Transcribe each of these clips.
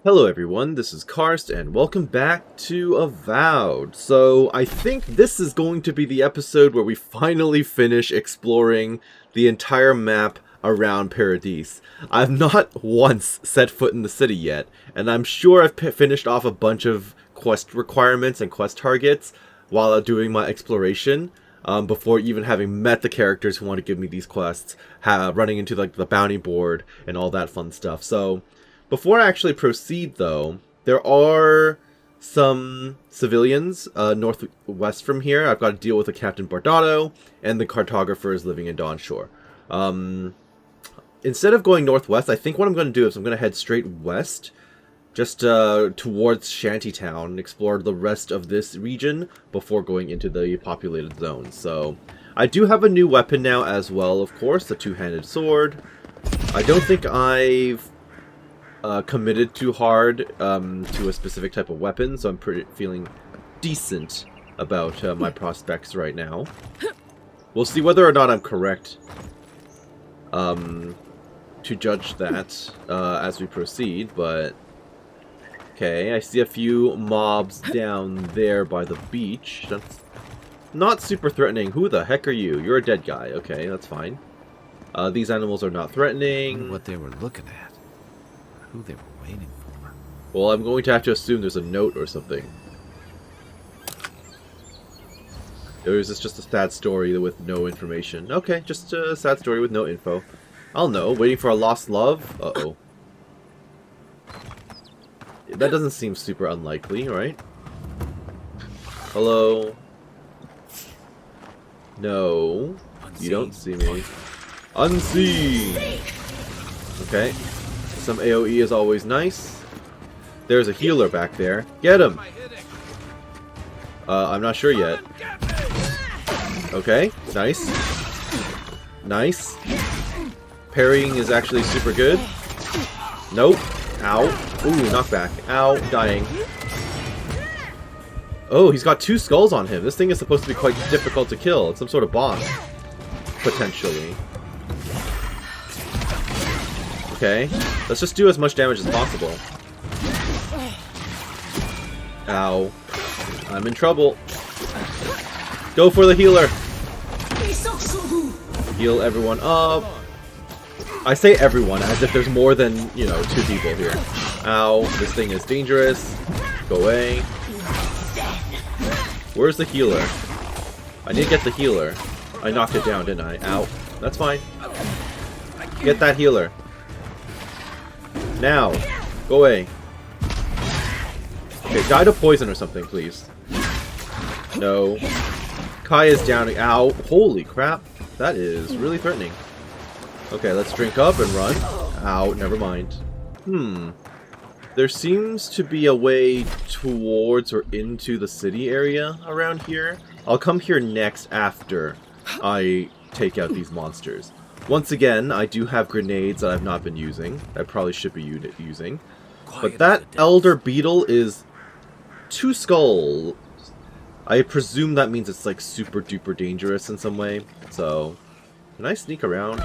Hello everyone, this is Karst, and welcome back to Avowed. So, I think this is going to be the episode where we finally finish exploring the entire map around Paradis. I've not once set foot in the city yet, and I'm sure I've finished off a bunch of quest requirements and quest targets while doing my exploration, before even having met the characters who want to give me these quests, running into like the bounty board and all that fun stuff. So, before I actually proceed, though, there are some civilians northwest from here. I've got to deal with a Captain Bardotto, and the cartographer is living in Dawnshore. Instead of going northwest, I think what I'm going to do is I'm going to head straight west, just towards Shantytown, explore the rest of this region before going into the populated zone. So, I do have a new weapon now as well, of course, the two-handed sword. I don't think I've committed too hard to a specific type of weapon, so I'm feeling decent about my prospects right now. We'll see whether or not I'm correct to judge that as we proceed, but okay, I see a few mobs down there by the beach. That's not super threatening. Who the heck are you? You're a dead guy. Okay, that's fine. These animals are not threatening. What they were looking at. Who they were waiting for. Well, I'm going to have to assume there's a note or something. Or is this just a sad story with no information? Okay, just a sad story with no info. I'll know. Waiting for a lost love? Uh-oh. That doesn't seem super unlikely, right? Hello? No. Unseen. You don't see me. Unseen! Okay. Some AoE is always nice. There's a healer back there. Get him! I'm not sure yet. Okay, nice. Nice. Parrying is actually super good. Nope. Ow. Ooh, knockback. Ow, dying. Oh, he's got 2 skulls on him. This thing is supposed to be quite difficult to kill. It's some sort of boss. Potentially. Okay, let's just do as much damage as possible. Ow. I'm in trouble. Go for the healer. Heal everyone up. I say everyone as if there's more than, 2 people here. Ow, this thing is dangerous. Go away. Where's the healer? I need to get the healer. I knocked it down, didn't I? Ow. That's fine. Get that healer. Now, go away. Okay, die to poison or something, please. No. Kai is down. Ow. Holy crap. That is really threatening. Okay, let's drink up and run. Ow, never mind. There seems to be a way towards or into the city area around here. I'll come here next after I take out these monsters. Once again, I do have grenades that I've not been using. I probably should be using. But that elder beetle is 2 skulls. I presume that means it's like super duper dangerous in some way. So, can I sneak around?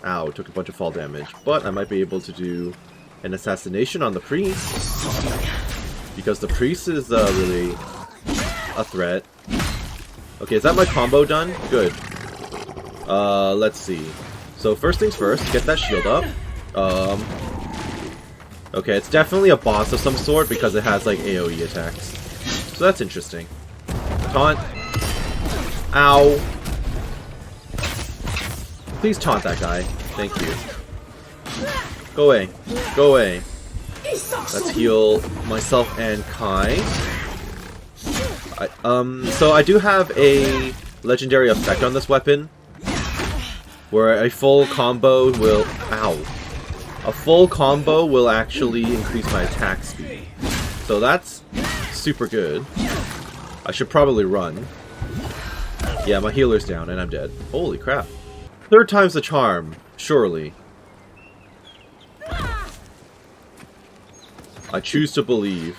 Ow, took a bunch of fall damage. But I might be able to do an assassination on the priest. Because the priest is really a threat. Okay, is that my combo done? Good. Let's see. So first things first, get that shield up. Okay, it's definitely a boss of some sort because it has like AoE attacks. So that's interesting. Taunt. Ow. Please taunt that guy. Thank you. Go away. Go away. Let's heal myself and Kai. So I do have a legendary effect on this weapon, where a full combo will... Ow. A full combo will actually increase my attack speed. So that's super good. I should probably run. Yeah, my healer's down and I'm dead. Holy crap. 3rd time's the charm. Surely. I choose to believe.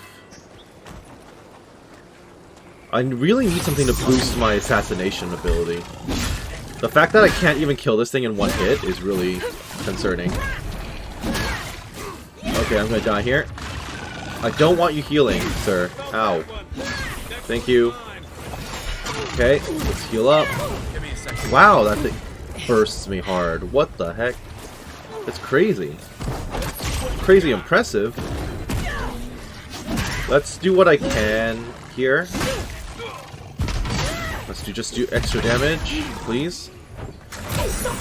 I really need something to boost my assassination ability. The fact that I can't even kill this thing in 1 hit is really concerning. Okay, I'm gonna die here. I don't want you healing, sir. Ow. Thank you. Okay, let's heal up. Wow, that thing bursts me hard. What the heck? It's crazy. Crazy impressive. Let's do what I can here. Let's just do extra damage, please.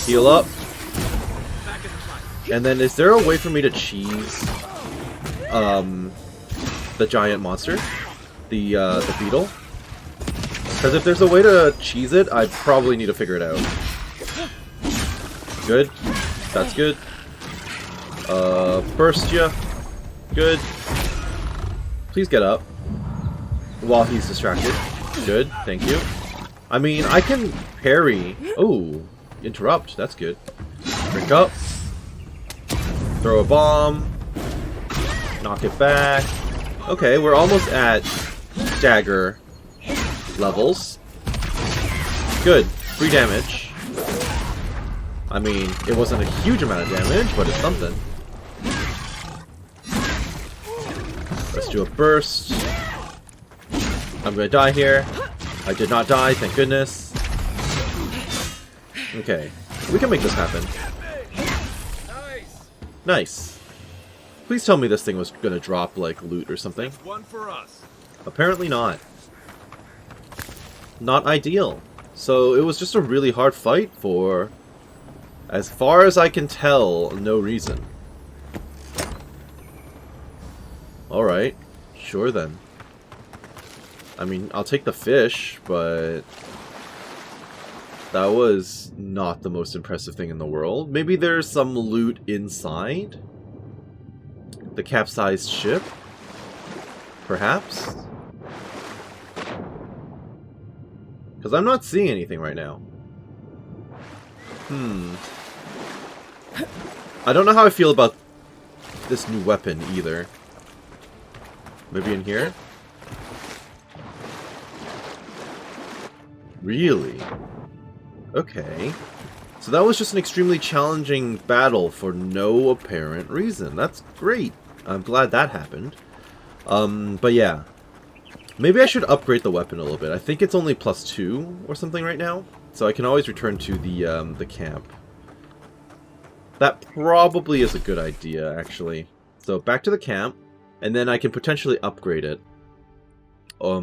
Heal up. And then is there a way for me to cheese the giant monster? The beetle? Because if there's a way to cheese it, I probably need to figure it out. Good. That's good. Burst ya. Good. Please get up. While he's distracted. Good. Thank you. I mean, I can parry. Oh, interrupt. That's good. Drink up. Throw a bomb. Knock it back. Okay, we're almost at dagger levels. Good. Free damage. I mean, it wasn't a huge amount of damage, but it's something. Let's do a burst. I'm gonna die here. I did not die, thank goodness. Okay. We can make this happen. Nice. Please tell me this thing was gonna drop, like, loot or something. One for us. Apparently not. Not ideal. So it was just a really hard fight for, as far as I can tell, no reason. Alright. Sure then. I mean, I'll take the fish, but that was not the most impressive thing in the world. Maybe there's some loot inside? The capsized ship? Perhaps? Because I'm not seeing anything right now. I don't know how I feel about this new weapon either. Maybe in here? Really? Okay. So that was just an extremely challenging battle for no apparent reason. That's great. I'm glad that happened. But yeah. Maybe I should upgrade the weapon a little bit. I think it's only +2 or something right now. So I can always return to the camp. That probably is a good idea, actually. So back to the camp. And then I can potentially upgrade it. I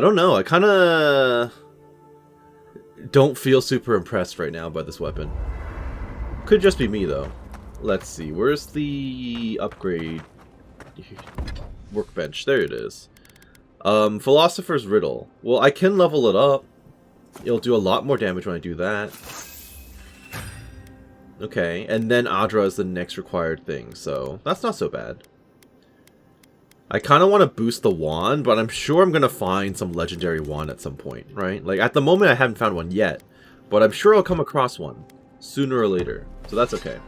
don't know. I kind of don't feel super impressed right now by this weapon. Could just be me, though. Let's see. Where's the upgrade workbench? There it is. Philosopher's Riddle. Well, I can level it up. It'll do a lot more damage when I do that. Okay, and then Adra is the next required thing, so that's not so bad. I kind of want to boost the wand, but I'm sure I'm going to find some legendary wand at some point, right? Like, at the moment I haven't found one yet, but I'm sure I'll come across one sooner or later, so that's okay.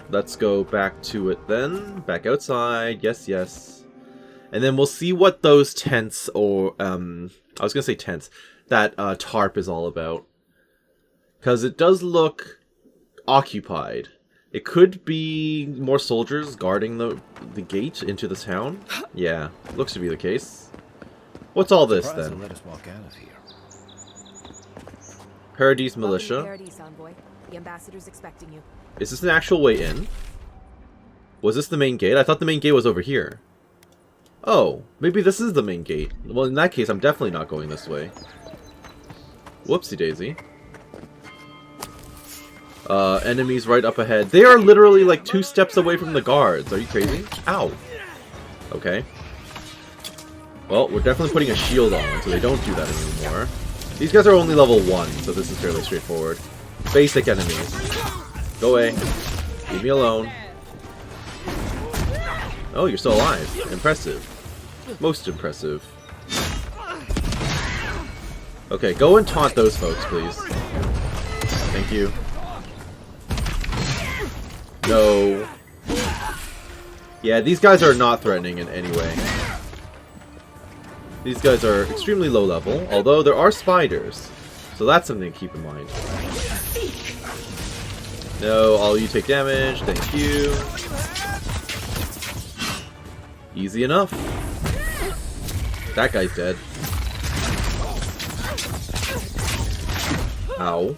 Let's go back to it then. Back outside, yes, yes. And then we'll see what those tents, or, I was going to say tents, that tarp is all about. Because it does look occupied. It could be more soldiers guarding the gate into the town. Yeah, looks to be the case. What's all this then? Let us walk out of here. Paradis militia. Paradis, envoy. The ambassador's expecting you. Is this an actual way in? Was this the main gate? I thought the main gate was over here. Oh, maybe this is the main gate. Well, in that case, I'm definitely not going this way. Whoopsie daisy. Enemies right up ahead. They are literally like 2 steps away from the guards. Are you crazy? Ow. Okay. Well, we're definitely putting a shield on, so they don't do that anymore. These guys are only level 1, so this is fairly straightforward. Basic enemies. Go away. Leave me alone. Oh, you're still alive. Impressive. Most impressive. Okay, go and taunt those folks, please. Thank you. No. Yeah, these guys are not threatening in any way. These guys are extremely low level, although there are spiders. So that's something to keep in mind. No, all you take damage. Thank you. Easy enough. That guy's dead. Ow.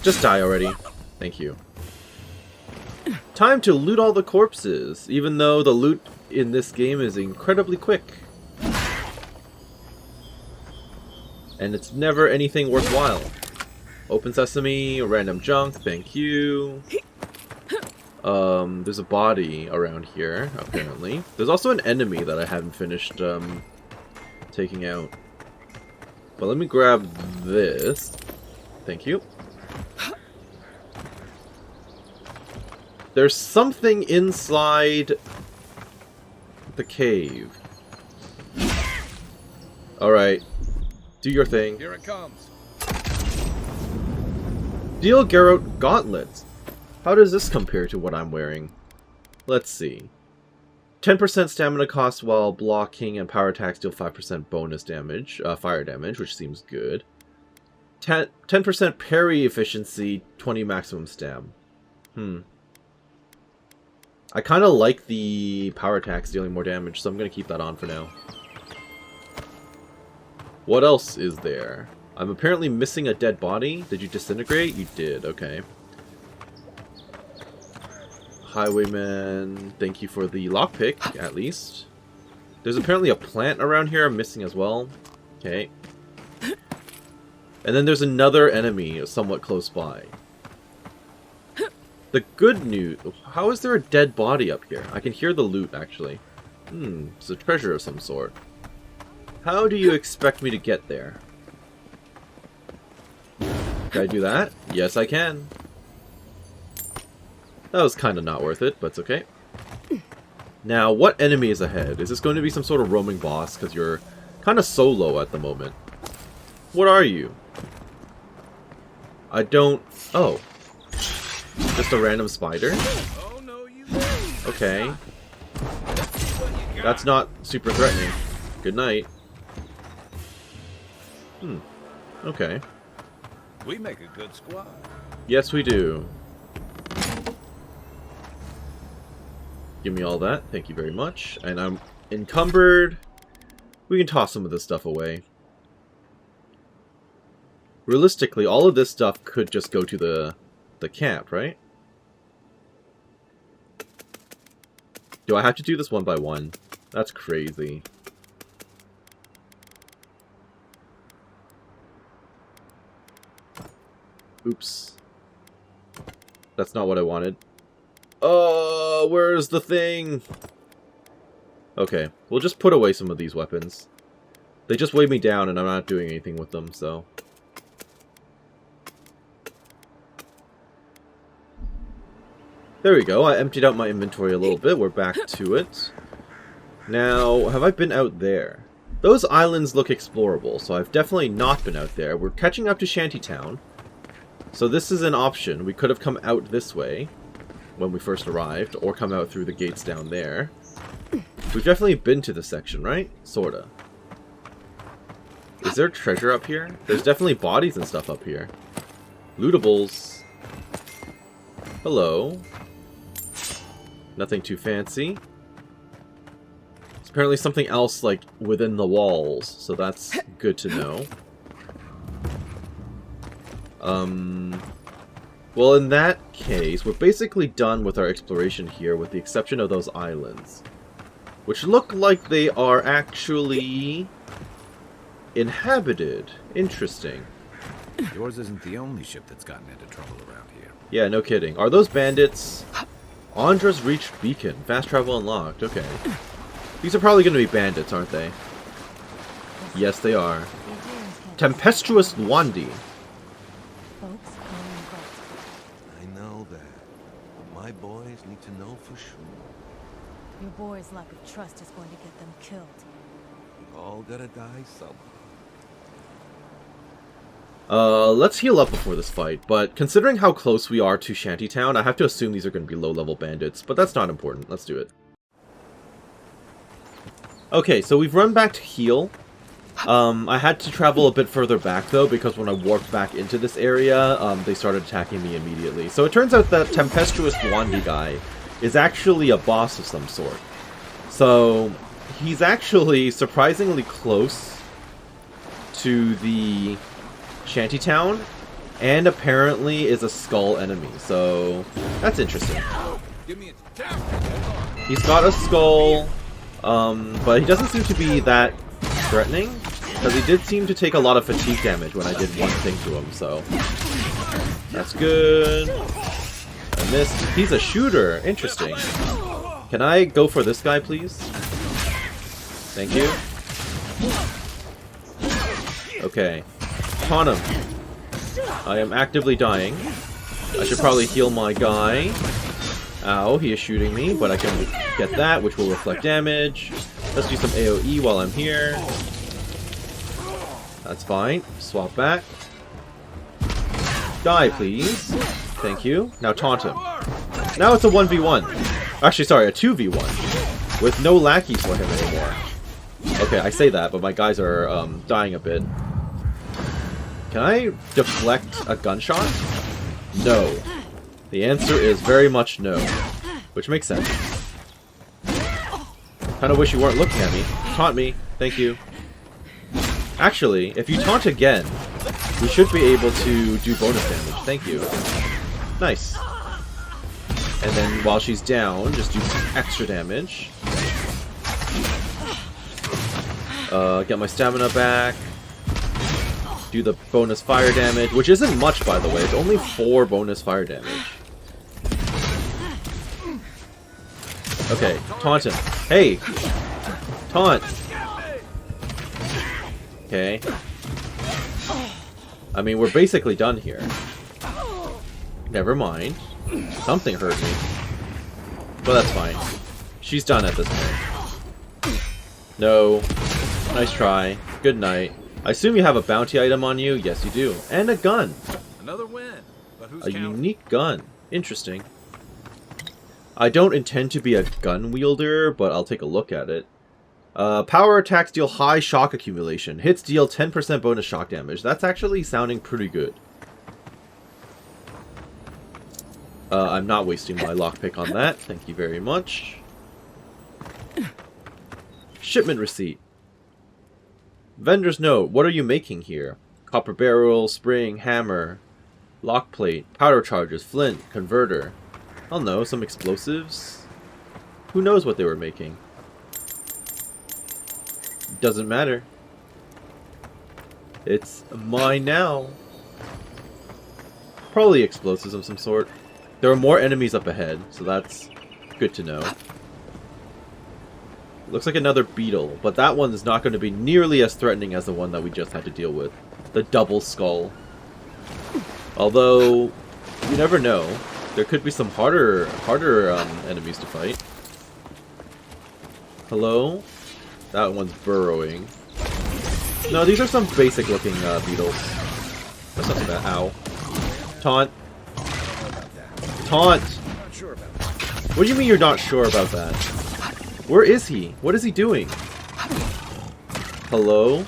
Just die already. Thank you. Time to loot all the corpses, even though the loot in this game is incredibly quick. And it's never anything worthwhile. Open sesame, random junk, thank you. There's a body around here, apparently. There's also an enemy that I haven't finished taking out. But let me grab this. Thank you. There's something inside the cave. Alright. Do your thing. Here it comes. Deal Garrote Gauntlets. How does this compare to what I'm wearing? Let's see. 10% stamina cost while blocking and power attacks deal 5% bonus damage, fire damage, which seems good. 10% parry efficiency, 20 maximum stam. I kind of like the power attacks dealing more damage, so I'm going to keep that on for now. What else is there? I'm apparently missing a dead body. Did you disintegrate? You did, okay. Highwayman, thank you for the lockpick, at least. There's apparently a plant around here I'm missing as well. Okay. And then there's another enemy somewhat close by. The good news... How is there a dead body up here? I can hear the loot, actually. It's a treasure of some sort. How do you expect me to get there? Can I do that? Yes, I can. That was kind of not worth it, but it's okay. Now, what enemy is ahead? Is this going to be some sort of roaming boss? Because you're kind of solo at the moment. What are you? I don't... Oh. Just a random spider? Okay. That's not super threatening. Good night. Okay. We make a good squad. Yes, we do. Give me all that. Thank you very much. And I'm encumbered. We can toss some of this stuff away. Realistically, all of this stuff could just go to the camp, right? Do I have to do this one by one? That's crazy. Oops. That's not what I wanted. Oh, where's the thing? Okay, we'll just put away some of these weapons. They just weigh me down and I'm not doing anything with them, so... There we go, I emptied out my inventory a little bit, we're back to it. Now, have I been out there? Those islands look explorable, so I've definitely not been out there. We're catching up to Shantytown. So this is an option. We could have come out this way when we first arrived, or come out through the gates down there. We've definitely been to this section, right? Sorta. Is there treasure up here? There's definitely bodies and stuff up here. Lootables. Hello. Nothing too fancy. There's apparently something else, like, within the walls, so that's good to know. Well, in that case, we're basically done with our exploration here, with the exception of those islands. Which look like they are actually... inhabited. Interesting. Yours isn't the only ship that's gotten into trouble around here. Yeah, no kidding. Are those bandits? Andra's Reach Beacon. Fast travel unlocked. Okay. These are probably going to be bandits, aren't they? Yes, they are. Tempestuous Nwandi. I know that. But my boys need to know for sure. Your boy's lack of trust is going to get them killed. We all gotta die somehow. Let's heal up before this fight, but considering how close we are to Shantytown, I have to assume these are going to be low-level bandits, but that's not important. Let's do it. Okay, so we've run back to heal. I had to travel a bit further back, though, because when I warped back into this area, they started attacking me immediately. So it turns out that Tempestuous Nwandi guy is actually a boss of some sort. So he's actually surprisingly close to the shantytown, and apparently is a skull enemy. So that's interesting. Give me a down. He's got a skull, but he doesn't seem to be that threatening, because he did seem to take a lot of fatigue damage when I did one thing to him, so that's good. I missed. He's a shooter. Interesting. Can I go for this guy, please? Thank you. Okay. Taunt him. I am actively dying. I should probably heal my guy. Ow, he is shooting me, but I can get that, which will reflect damage. Let's do some AoE while I'm here. That's fine. Swap back. Die, please. Thank you. Now taunt him. Now it's a 1v1. Actually, sorry, a 2v1. With no lackeys for him anymore. Okay, I say that, but my guys are dying a bit. Can I deflect a gunshot? No. The answer is very much no. Which makes sense. Kinda wish you weren't looking at me. Taunt me. Thank you. Actually, if you taunt again, we should be able to do bonus damage. Thank you. Nice. And then while she's down, just do some extra damage. Get my stamina back. Do the bonus fire damage, which isn't much, by the way. It's only 4 bonus fire damage. Okay, taunt him. Hey! Taunt! Okay. I mean, we're basically done here. Never mind. Something hurt me. But that's fine. She's done at this point. No. Nice try. Good night. I assume you have a bounty item on you? Yes, you do. And a gun. Another win. But who's A counting? unique gun. Interesting. I don't intend to be a gun wielder, but I'll take a look at it. Power attacks deal high shock accumulation. Hits deal 10% bonus shock damage. That's actually sounding pretty good. I'm not wasting my lockpick on that. Thank you very much. Shipment receipt. Vendor's note. What are you making here? Copper barrel, spring, hammer, lock plate, powder charges, flint, converter. I don't know, some explosives? Who knows what they were making? Doesn't matter. It's mine now. Probably explosives of some sort. There are more enemies up ahead, so that's good to know. Looks like another beetle, but that one is not going to be nearly as threatening as the one that we just had to deal with. The double skull. Although, you never know. There could be some harder enemies to fight. Hello? That one's burrowing. No, these are some basic looking beetles. That's not too bad. Ow. Taunt. Taunt! What do you mean you're not sure about that? Where is he? What is he doing? Hello?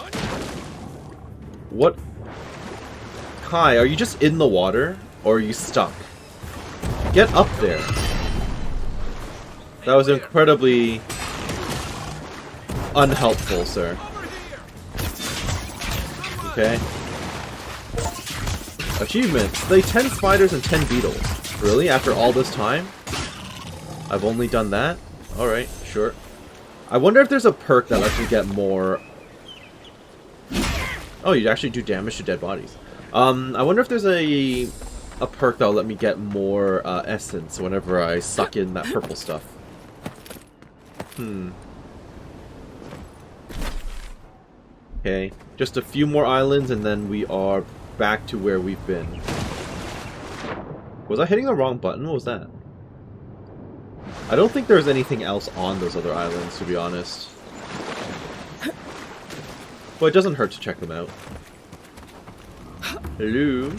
What? Hi, are you just in the water? Or are you stuck? Get up there. That was incredibly unhelpful, sir. Okay. Achievements. Slay 10 spiders and 10 beetles. Really? After all this time? I've only done that? Alright, sure. I wonder if there's a perk that lets you get more... Oh, you actually do damage to dead bodies. I wonder if there's a perk that'll let me get more essence whenever I suck in that purple stuff. Okay, just a few more islands and then we are back to where we've been. Was I hitting the wrong button? What was that? I don't think there's anything else on those other islands, to be honest. But it doesn't hurt to check them out. Hello?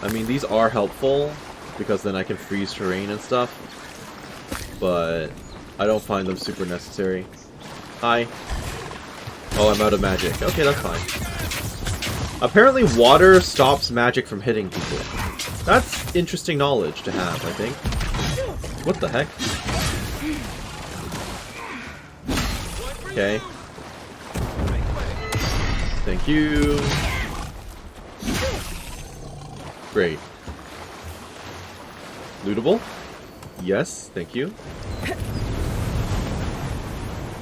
I mean, these are helpful, because then I can freeze terrain and stuff. But I don't find them super necessary. Hi. Oh, I'm out of magic. Okay, that's fine. Apparently water stops magic from hitting people. That's interesting knowledge to have, I think. What the heck? Okay. Thank you. Great. Lootable? Yes, thank you.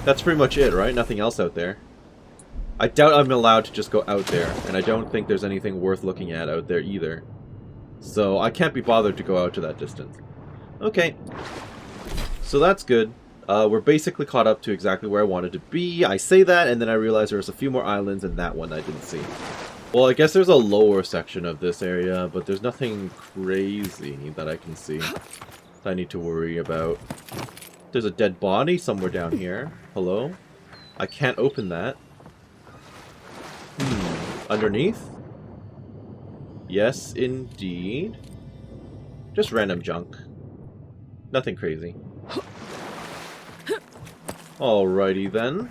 That's pretty much it, right? Nothing else out there. I doubt I'm allowed to just go out there, and I don't think there's anything worth looking at out there either. So I can't be bothered to go out to that distance. Okay. So that's good. We're basically caught up to exactly where I wanted to be. I say that, and then I realize there's a few more islands and that one I didn't see. Well, I guess there's a lower section of this area, but there's nothing crazy that I can see that I need to worry about. There's a dead body somewhere down here. Hello? I can't open that. Underneath? Yes, indeed. Just random junk. Nothing crazy. Alrighty then.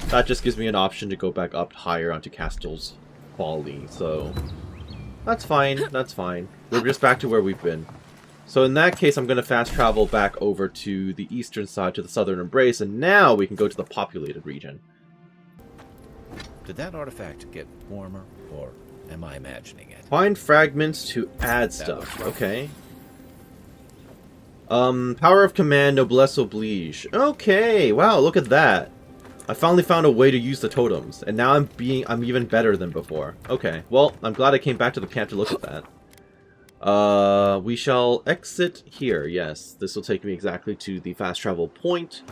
That just gives me an option to go back up higher onto Castle's Folly, so that's fine, that's fine. We're just back to where we've been. So in that case, I'm going to fast travel back over to the eastern side, to the southern embrace, and now we can go to the populated region. Did that artifact get warmer, or am I imagining it? Find fragments to add stuff. Okay. Power of command, noblesse oblige. Okay, wow, look at that. I finally found a way to use the totems, and now I'm even better than before. Okay, well, I'm glad I came back to the camp to look at that. We shall exit here, yes. This will take me exactly to the fast travel point.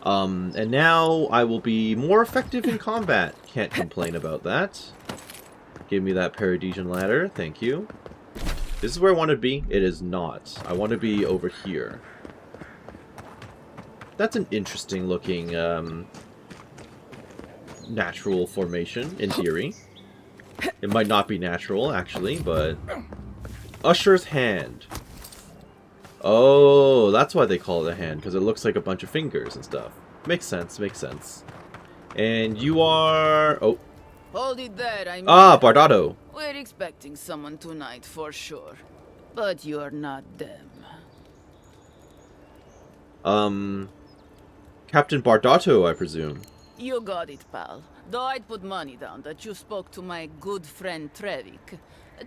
And now I will be more effective in combat. Can't complain about that. Give me that Paradisian ladder, thank you. This is where I want to be. It is not. I want to be over here. That's an interesting looking, natural formation, in theory. It might not be natural, actually, but... Usher's Hand. Oh, that's why they call it a hand, because it looks like a bunch of fingers and stuff. Makes sense, makes sense. And you are... Oh. Hold it there, I mean. Ah, Bardato. We're expecting someone tonight for sure. But you're not them. Captain Bardato, I presume. You got it, pal. Though I'd put money down that you spoke to my good friend Trevik.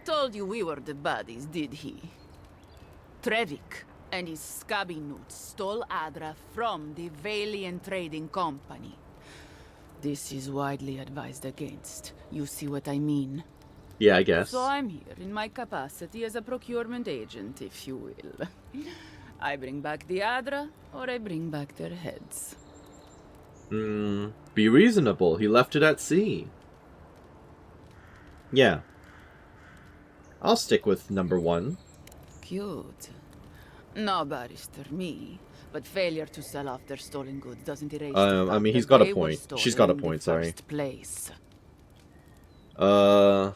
Told you we were the baddies, did he? Trevik and his scabby newts stole Adra from the Valiant Trading Company. This is widely advised against. You see what I mean? Yeah, I guess. So I'm here in my capacity as a procurement agent, if you will. I bring back the Adra, or I bring back their heads. Be reasonable. He left it at sea. Yeah. I'll stick with number one. Cute. No barrister, me. But failure to sell off their stolen goods doesn't erase the I fact mean, he's that got a they were point. stolen She's got a in the point, sorry. first place. I'm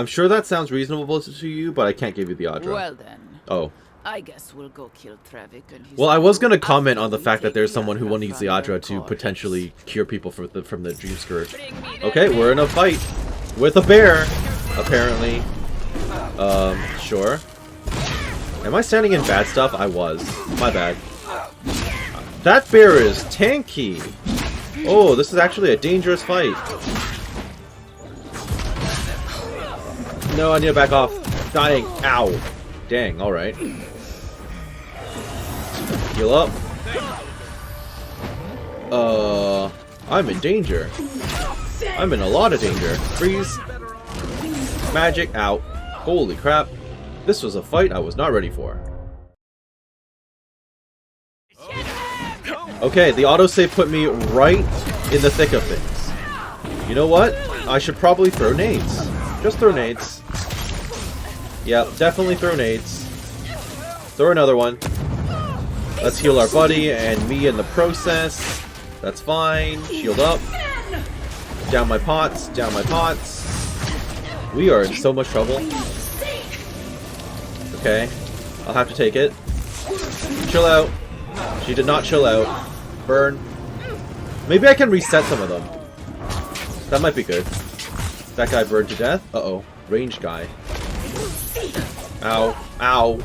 sure that sounds reasonable to you, but I can't give you the Adra. Well then. Oh. I guess we'll go kill Trevik and his Well, I was going to crew comment on after the we fact that take there's the someone who needs the from their Adra to corpse. potentially cure people from the Dream Scourge. Bring me that Okay, we're in a fight with a bear, apparently. Sure. Am I standing in bad stuff? I was. My bad. That bear is tanky. Oh, this is actually a dangerous fight. No, I need to back off. Dying. Ow. Dang, alright. Heal up. I'm in danger. I'm in a lot of danger. Freeze. Magic out. Holy crap. This was a fight I was not ready for. Okay, the autosave put me right in the thick of things. You know what? I should probably throw nades. Just throw nades. Yeah, definitely throw nades. Throw another one. Let's heal our buddy and me in the process. That's fine. Shield up. Down my pots. Down my pots. We are in so much trouble. Okay. I'll have to take it. Chill out. She did not chill out. Burn. Maybe I can reset some of them. That might be good. That guy burned to death. Uh-oh. Range guy. Ow. Ow.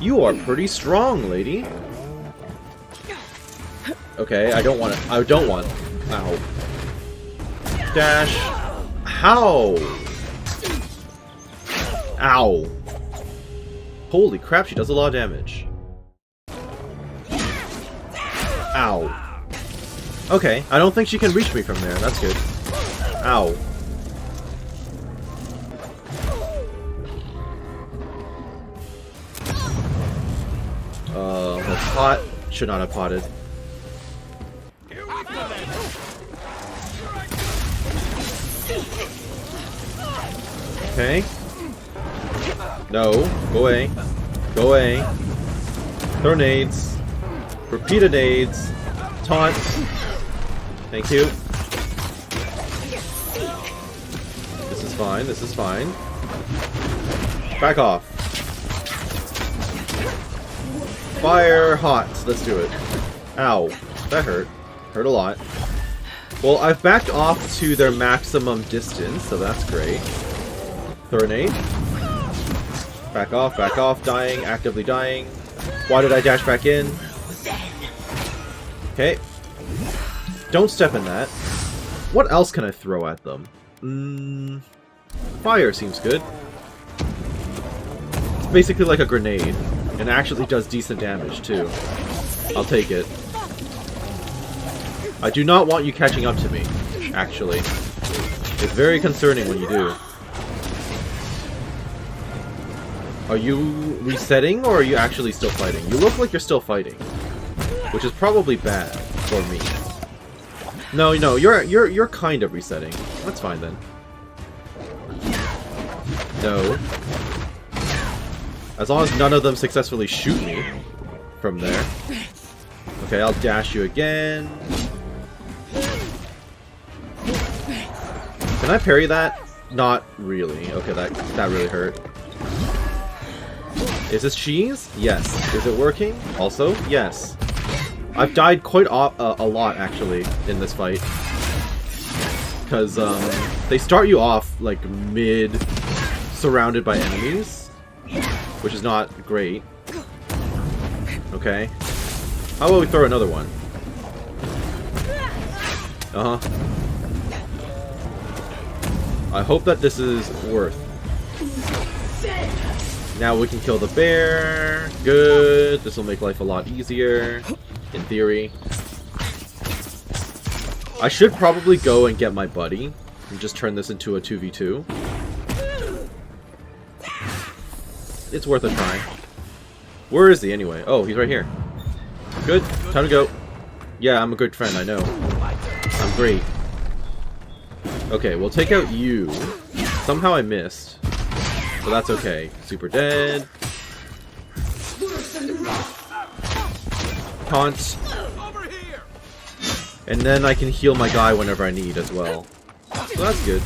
You are pretty strong, lady. Okay, I don't want it. I don't want. Ow. Dash. How? Ow. Holy crap, she does a lot of damage. Ow. Okay, I don't think she can reach me from there. That's good. Ow. That's pot. Should not have potted. Okay. No. Go away. Go away. Throw nades. Repeated nades. Taunt. Thank you. This is fine. This is fine. Back off. Fire hot. Let's do it. Ow. That hurt. Hurt a lot. Well, I've backed off to their maximum distance, so that's great. Throw a nade. Back off, dying, actively dying. Why did I dash back in? Okay. Don't step in that. What else can I throw at them? Fire seems good. It's basically like a grenade. And actually does decent damage, too. I'll take it. I do not want you catching up to me, actually. It's very concerning when you do. Are you resetting, or are you actually still fighting? You look like you're still fighting. Which is probably bad for me. No, you're kind of resetting. That's fine, then. No. As long as none of them successfully shoot me from there. Okay, I'll dash you again. Can I parry that? Not really. Okay, that really hurt. Is this cheese? Yes. Is it working? Also, yes. I've died quite a lot, actually, in this fight. Because, they start you off, like, surrounded by enemies. Which is not great. Okay. How about we throw another one? Uh-huh. I hope that this is worth. Now we can kill the bear. Good. This will make life a lot easier. In theory. I should probably go and get my buddy. And just turn this into a 2v2. It's worth a try. Where is he anyway? Oh, he's right here. Good. Time to go. Yeah, I'm a good friend, I know. I'm great. Okay, we'll take out you. Somehow I missed. So that's okay. Super dead. Taunt. And then I can heal my guy whenever I need as well. So that's good.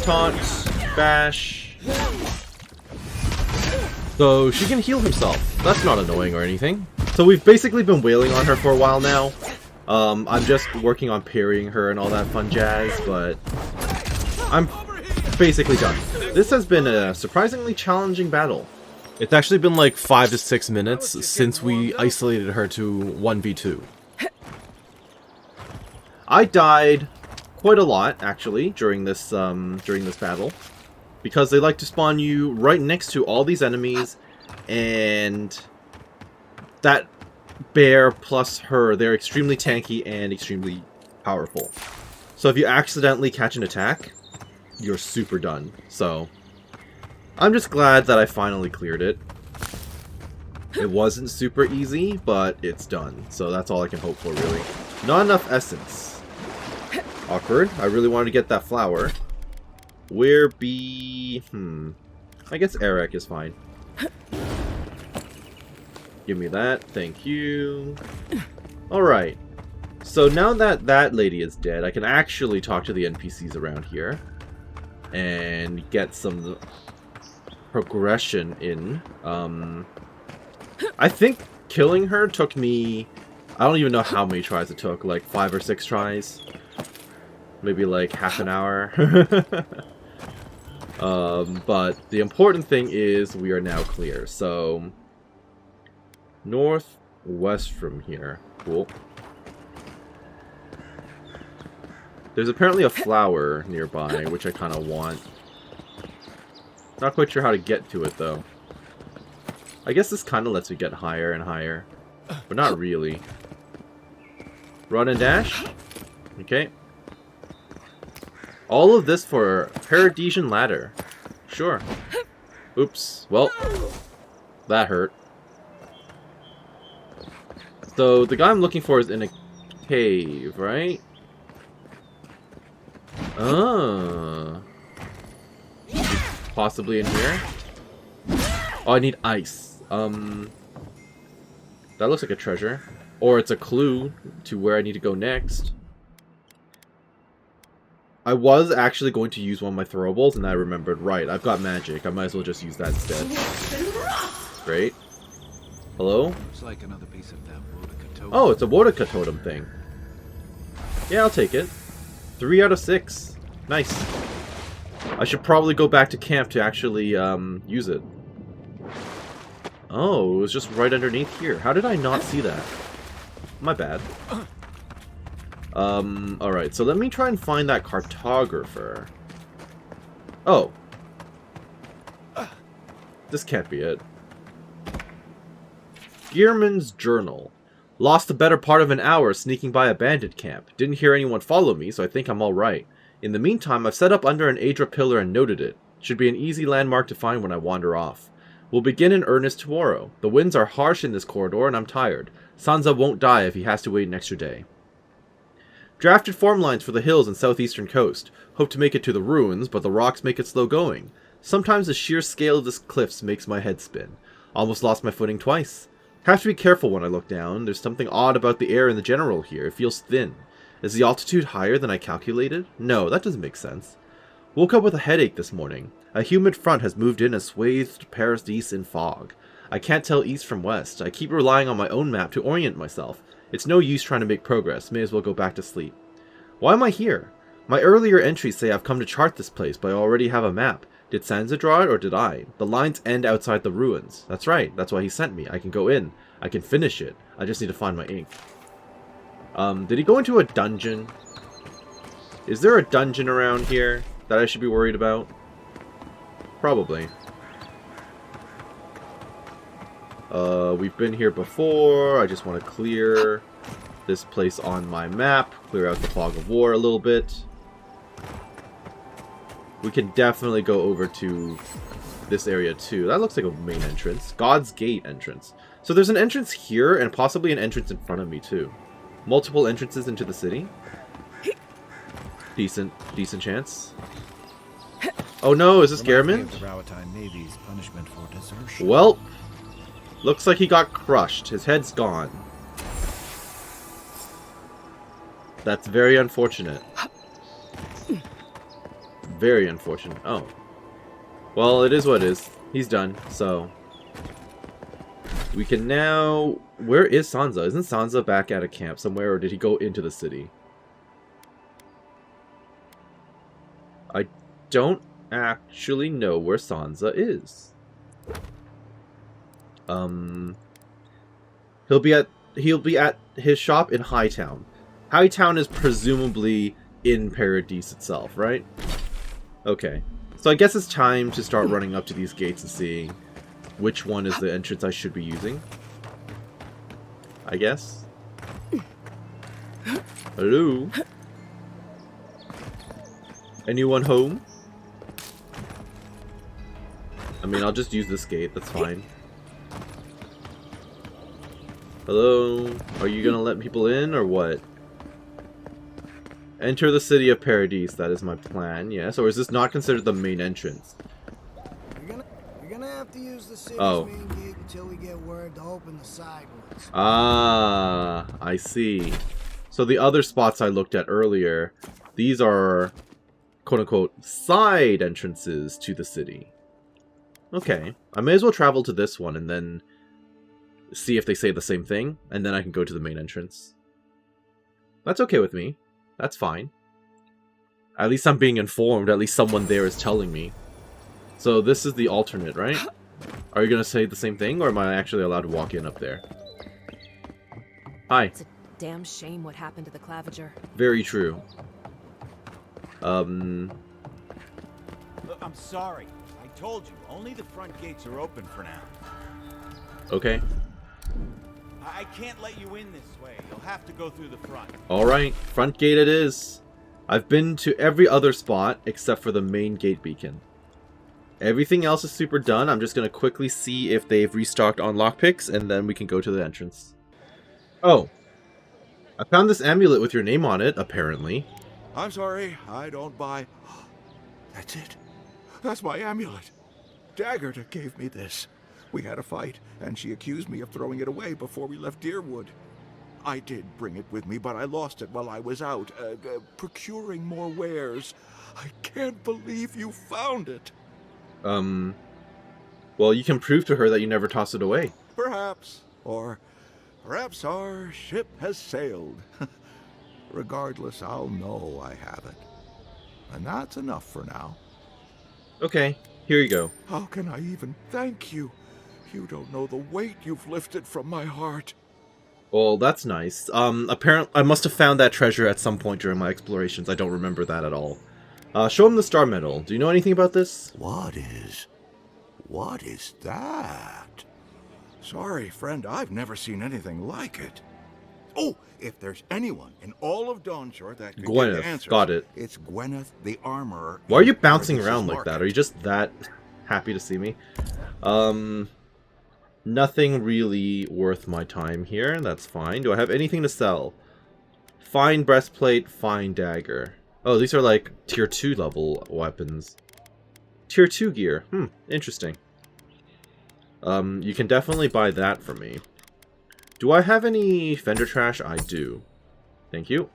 Taunt. Bash. So she can heal herself. That's not annoying or anything. So we've basically been wailing on her for a while now. I'm just working on parrying her and all that fun jazz, but I'm basically done. This has been a surprisingly challenging battle. It's actually been like 5 to 6 minutes since we isolated her to 1v2. I died quite a lot, actually, during this battle. Because they like to spawn you right next to all these enemies, and that bear plus her, they're extremely tanky and extremely powerful. So if you accidentally catch an attack, you're super done. So I'm just glad that I finally cleared it. It wasn't super easy, but it's done. So that's all I can hope for, really. Not enough essence. Awkward. I really wanted to get that flower. Where be... I guess Eric is fine. Give me that. Thank you. Alright. So now that that lady is dead, I can actually talk to the NPCs around here. And get some progression in. I think killing her took me... I don't even know how many tries it took. Like 5 or 6 tries. Maybe like half an hour. But the important thing is we are now clear. So, northwest from here. Cool. There's apparently a flower nearby, which I kind of want. Not quite sure how to get to it, though. I guess this kind of lets me get higher and higher. But not really. Run and dash? Okay. All of this for Paradisian ladder. Sure. Oops. Well, that hurt. So, the guy I'm looking for is in a cave, right? Possibly in here? Oh, I need ice. That looks like a treasure. Or it's a clue to where I need to go next. I was actually going to use one of my throwables, and I remembered, right, I've got magic. I might as well just use that instead. Great. Hello? Looks like another piece of that Wodaka totem. Oh, it's a Wodaka totem thing. Yeah, I'll take it. 3 out of 6. Nice. I should probably go back to camp to actually use it. Oh, it was just right underneath here. How did I not see that? My bad. Alright, so let me try and find that cartographer. Oh. This can't be it. Gearman's Journal. Lost the better part of an hour sneaking by a bandit camp. Didn't hear anyone follow me, so I think I'm alright. In the meantime, I've set up under an Adra pillar and noted it. Should be an easy landmark to find when I wander off. We'll begin in earnest tomorrow. The winds are harsh in this corridor and I'm tired. Sansa won't die if he has to wait an extra day. Drafted form lines for the hills and southeastern coast. Hope to make it to the ruins, but the rocks make it slow going. Sometimes the sheer scale of the cliffs makes my head spin. Almost lost my footing twice. Have to be careful when I look down. There's something odd about the air in the general here. It feels thin. Is the altitude higher than I calculated? No, that doesn't make sense. Woke up with a headache this morning. A humid front has moved in and swathed Paradis in fog. I can't tell east from west. I keep relying on my own map to orient myself. It's no use trying to make progress. May as well go back to sleep. Why am I here? My earlier entries say I've come to chart this place, but I already have a map. Did Sansa draw it, or did I? The lines end outside the ruins. That's right. That's why he sent me. I can go in. I can finish it. I just need to find my ink. Did he go into a dungeon? Is there a dungeon around here that I should be worried about? Probably. We've been here before. I just want to clear this place on my map. Clear out the fog of war a little bit. We can definitely go over to this area too. That looks like a main entrance. God's Gate entrance. So there's an entrance here and possibly an entrance in front of me too. Multiple entrances into the city. Decent chance. Oh no, is this Gehrman? Navy's punishment for desertion. Well, looks like he got crushed. His head's gone. That's very unfortunate. Very unfortunate. Oh. Well, it is what it is. He's done, so... We can now... Where is Sansa? Isn't Sansa back at a camp somewhere, or did he go into the city? I don't actually know where Sansa is. He'll be at his shop in Hightown. Hightown is presumably in Paradis itself, right? Okay. So I guess it's time to start running up to these gates and seeing which one is the entrance I should be using. I guess. Hello? Anyone home? I mean, I'll just use this gate, that's fine. Hello? Are you gonna let people in, or what? Enter the city of Paradis, that is my plan, yes. Or is this not considered the main entrance? You're gonna have to use the city's main gate until we get word to open the side ones. Ah, I see. So the other spots I looked at earlier, these are quote-unquote side entrances to the city. Okay, I may as well travel to this one and then see if they say the same thing, and then I can go to the main entrance. That's okay with me. That's fine. At least I'm being informed. At least someone there is telling me. So this is the alternate, right? Are you going to say the same thing, or am I actually allowed to walk in up there? Hi. It's a damn shame what happened to the Claviger. Very true. Look, I'm sorry. I told you, only the front gates are open for now. Okay. I can't let you in this way. You'll have to go through the front. Alright, front gate it is. I've been to every other spot except for the main gate beacon. Everything else is super done. I'm just going to quickly see if they've restocked on lockpicks, and then we can go to the entrance. Oh. I found this amulet with your name on it, apparently. I'm sorry, I don't buy... That's it. That's my amulet. Daggerta gave me this. We had a fight, and she accused me of throwing it away before we left Deerwood. I did bring it with me, but I lost it while I was out, procuring more wares. I can't believe you found it. Well, you can prove to her that you never tossed it away. Perhaps. Or perhaps our ship has sailed. Regardless, I'll know I have it. And that's enough for now. Okay, here you go. How can I even thank you? You don't know the weight you've lifted from my heart. Well, that's nice. Apparently, I must have found that treasure at some point during my explorations. I don't remember that at all. Show him the star medal. Do you know anything about this? What is that? Sorry, friend, I've never seen anything like it. Oh, if there's anyone in all of Dawnshore that could Gwyneth, get the answers, got it. it's Gwyneth the Armorer. Why are you bouncing Paradis' around like market. that? Are you just that happy to see me? Nothing really worth my time here. That's fine. Do I have anything to sell? Fine breastplate, fine dagger. Oh, these are like tier 2 level weapons. Tier 2 gear. Interesting. You can definitely buy that from me. Do I have any vendor trash? I do. Thank you.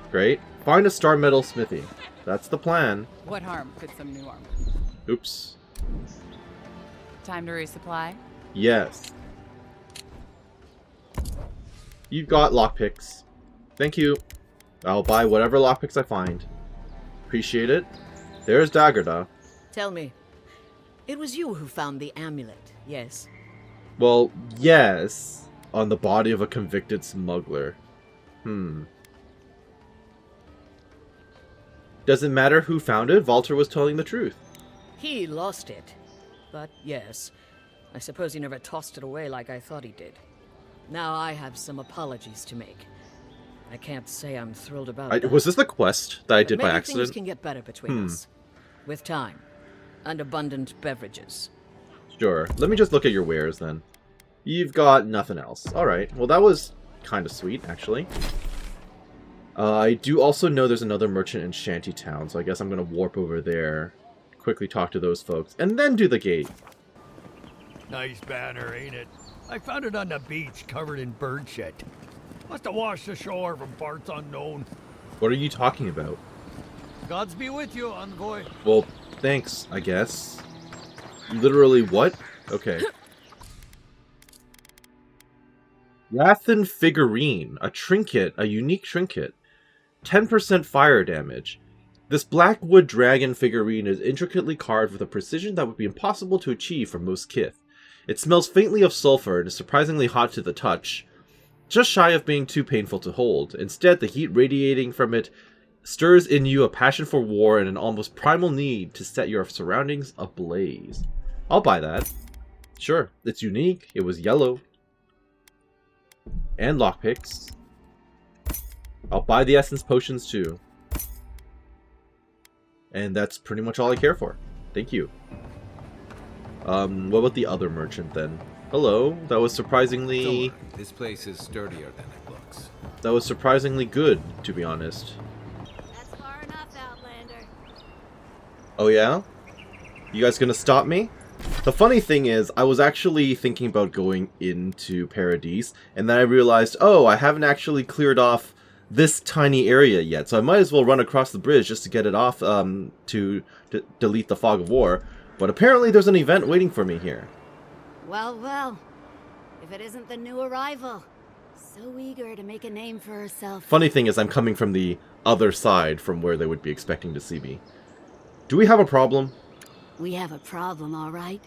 Great. Find a star metal smithy. That's the plan. What harm could some new armor? Oops. Time to resupply? Yes. You've got lockpicks. Thank you. I'll buy whatever lockpicks I find. Appreciate it. There's Daggerda. Tell me, it was you who found the amulet, yes? Well, yes. On the body of a convicted smuggler. Doesn't matter who found it, Walter was telling the truth. He lost it. But yes, I suppose he never tossed it away like I thought he did. Now I have some apologies to make. I can't say I'm thrilled about that. Was this the quest that I did by Maybe accident? things can get better between us. With time. And abundant beverages. Sure. Let me just look at your wares then. You've got nothing else. Alright. Well, that was kind of sweet, actually. I do also know there's another merchant in Shantytown, so I guess I'm going to warp over there. Quickly talk to those folks. And then do the gate. Nice banner, ain't it? I found it on the beach, covered in bird shit. Must have washed ashore from parts unknown. What are you talking about? Gods be with you, envoy. Well, thanks, I guess. Literally what? Okay. Rathan figurine. A trinket. A unique trinket. 10% fire damage. This blackwood dragon figurine is intricately carved with a precision that would be impossible to achieve for most kith. It smells faintly of sulfur and is surprisingly hot to the touch, just shy of being too painful to hold. Instead, the heat radiating from it stirs in you a passion for war and an almost primal need to set your surroundings ablaze. I'll buy that. Sure, it's unique. It was yellow. And lockpicks. I'll buy the essence potions too. And that's pretty much all I care for. Thank you. What about the other merchant then? Hello, that was surprisingly... Don't worry, this place is sturdier than it looks. That was surprisingly good, to be honest. That's far enough, Outlander. Oh yeah? You guys gonna stop me? The funny thing is, I was actually thinking about going into Paradis, and then I realized, oh, I haven't actually cleared off this tiny area yet, so I might as well run across the bridge just to get it off to delete the fog of war. But apparently there's an event waiting for me here. Well, well. If it isn't the new arrival, So eager to make a name for herself. Funny thing is, I'm coming from the other side from where they would be expecting to see me. Do we have a problem? We have a problem, all right.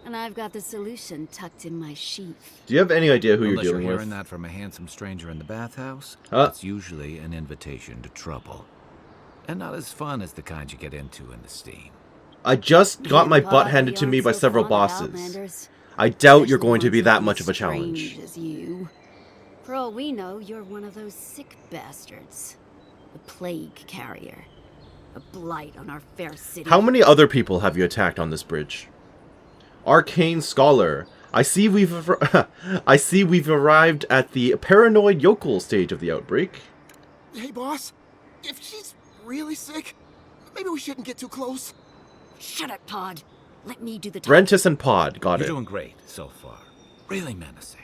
And I've got the solution tucked in my sheath. Do you have any idea who Unless you're dealing you're hearing with? that from a handsome stranger in the bathhouse, Huh? it's usually an invitation to trouble. And not as fun as the kind you get into in the steam. I just got my butt handed to me by several bosses. I doubt you're going to be that much of a challenge. As you. For all we know, you're one of those sick bastards. A plague carrier. A blight on our fair city. How many other people have you attacked on this bridge? Arcane Scholar. I see we've arrived at the paranoid yokel stage of the outbreak. Hey, boss. If she's really sick, maybe we shouldn't get too close. Shut it, Pod. Let me do the talking. Brentis and Pod, got You're it. doing great so far. Really menacing.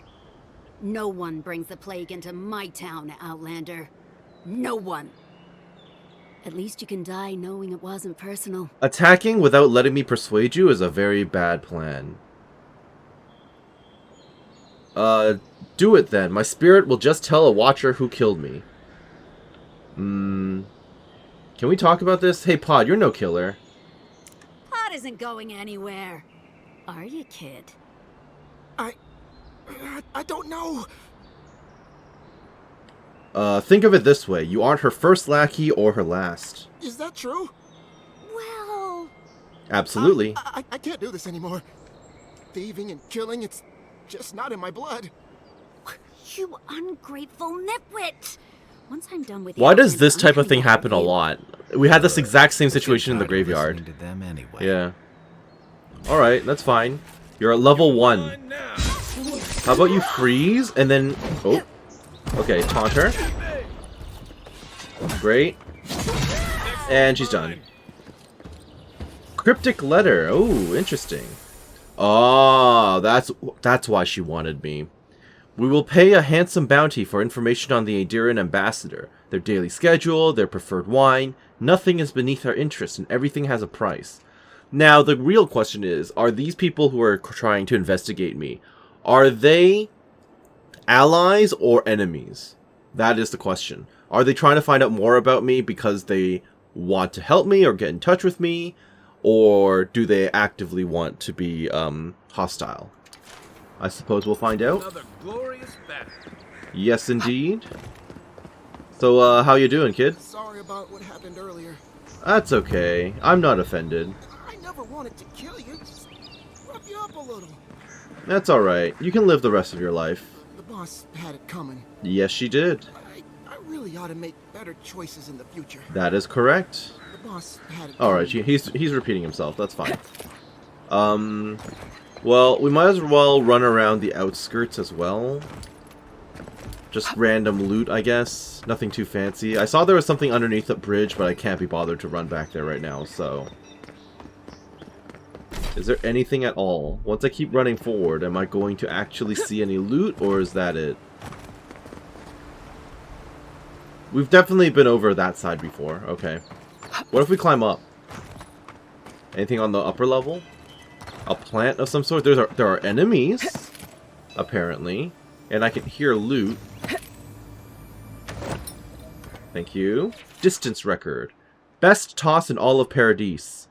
No one brings the plague into my town, Outlander. No one. At least you can die knowing it wasn't personal. Attacking without letting me persuade you is a very bad plan. Do it then. My spirit will just tell a watcher who killed me. Can we talk about this? Hey, Pod, you're no killer. Pod isn't going anywhere. Are you, kid? I don't know. Think of it this way. You aren't her first lackey or her last. Is that true? Well... Absolutely. I can't do this anymore. Thieving and killing, it's just not in my blood. You ungrateful nitwit! Once I'm done with Why does this type of thing happen a lot? We had this exact same situation in the Listening graveyard. to them anyway. Yeah. Alright, that's fine. You're at level 1. How about you freeze and then... Oh. Okay, taunt her. Great. And she's done. Cryptic letter. Oh, interesting. Oh, that's why she wanted me. We will pay a handsome bounty for information on the Adiran ambassador, their daily schedule, their preferred wine. Nothing is beneath our interest, and everything has a price. Now, the real question is, are these people who are trying to investigate me, are they allies or enemies? That is the question. Are they trying to find out more about me because they want to help me or get in touch with me? Or do they actively want to be hostile? I suppose we'll find out. Another glorious battle. Yes, indeed. So, how you doing, kid? Sorry about what happened earlier. That's okay. I'm not offended. I never wanted to kill you. Just rough you up a little. That's alright. You can live the rest of your life. The boss had it coming. Yes, she did. I really ought to make better choices in the future. That is correct. The boss had it Alright, coming. he's repeating himself. That's fine. Well, we might as well run around the outskirts as well. Just random loot, I guess. Nothing too fancy. I saw there was something underneath the bridge, but I can't be bothered to run back there right now, so... Is there anything at all? Once I keep running forward, am I going to actually see any loot, or is that it? We've definitely been over that side before. Okay. What if we climb up? Anything on the upper level? A plant of some sort? There are enemies, apparently. And I can hear loot. Thank you. Distance record. Best toss in all of Paradis.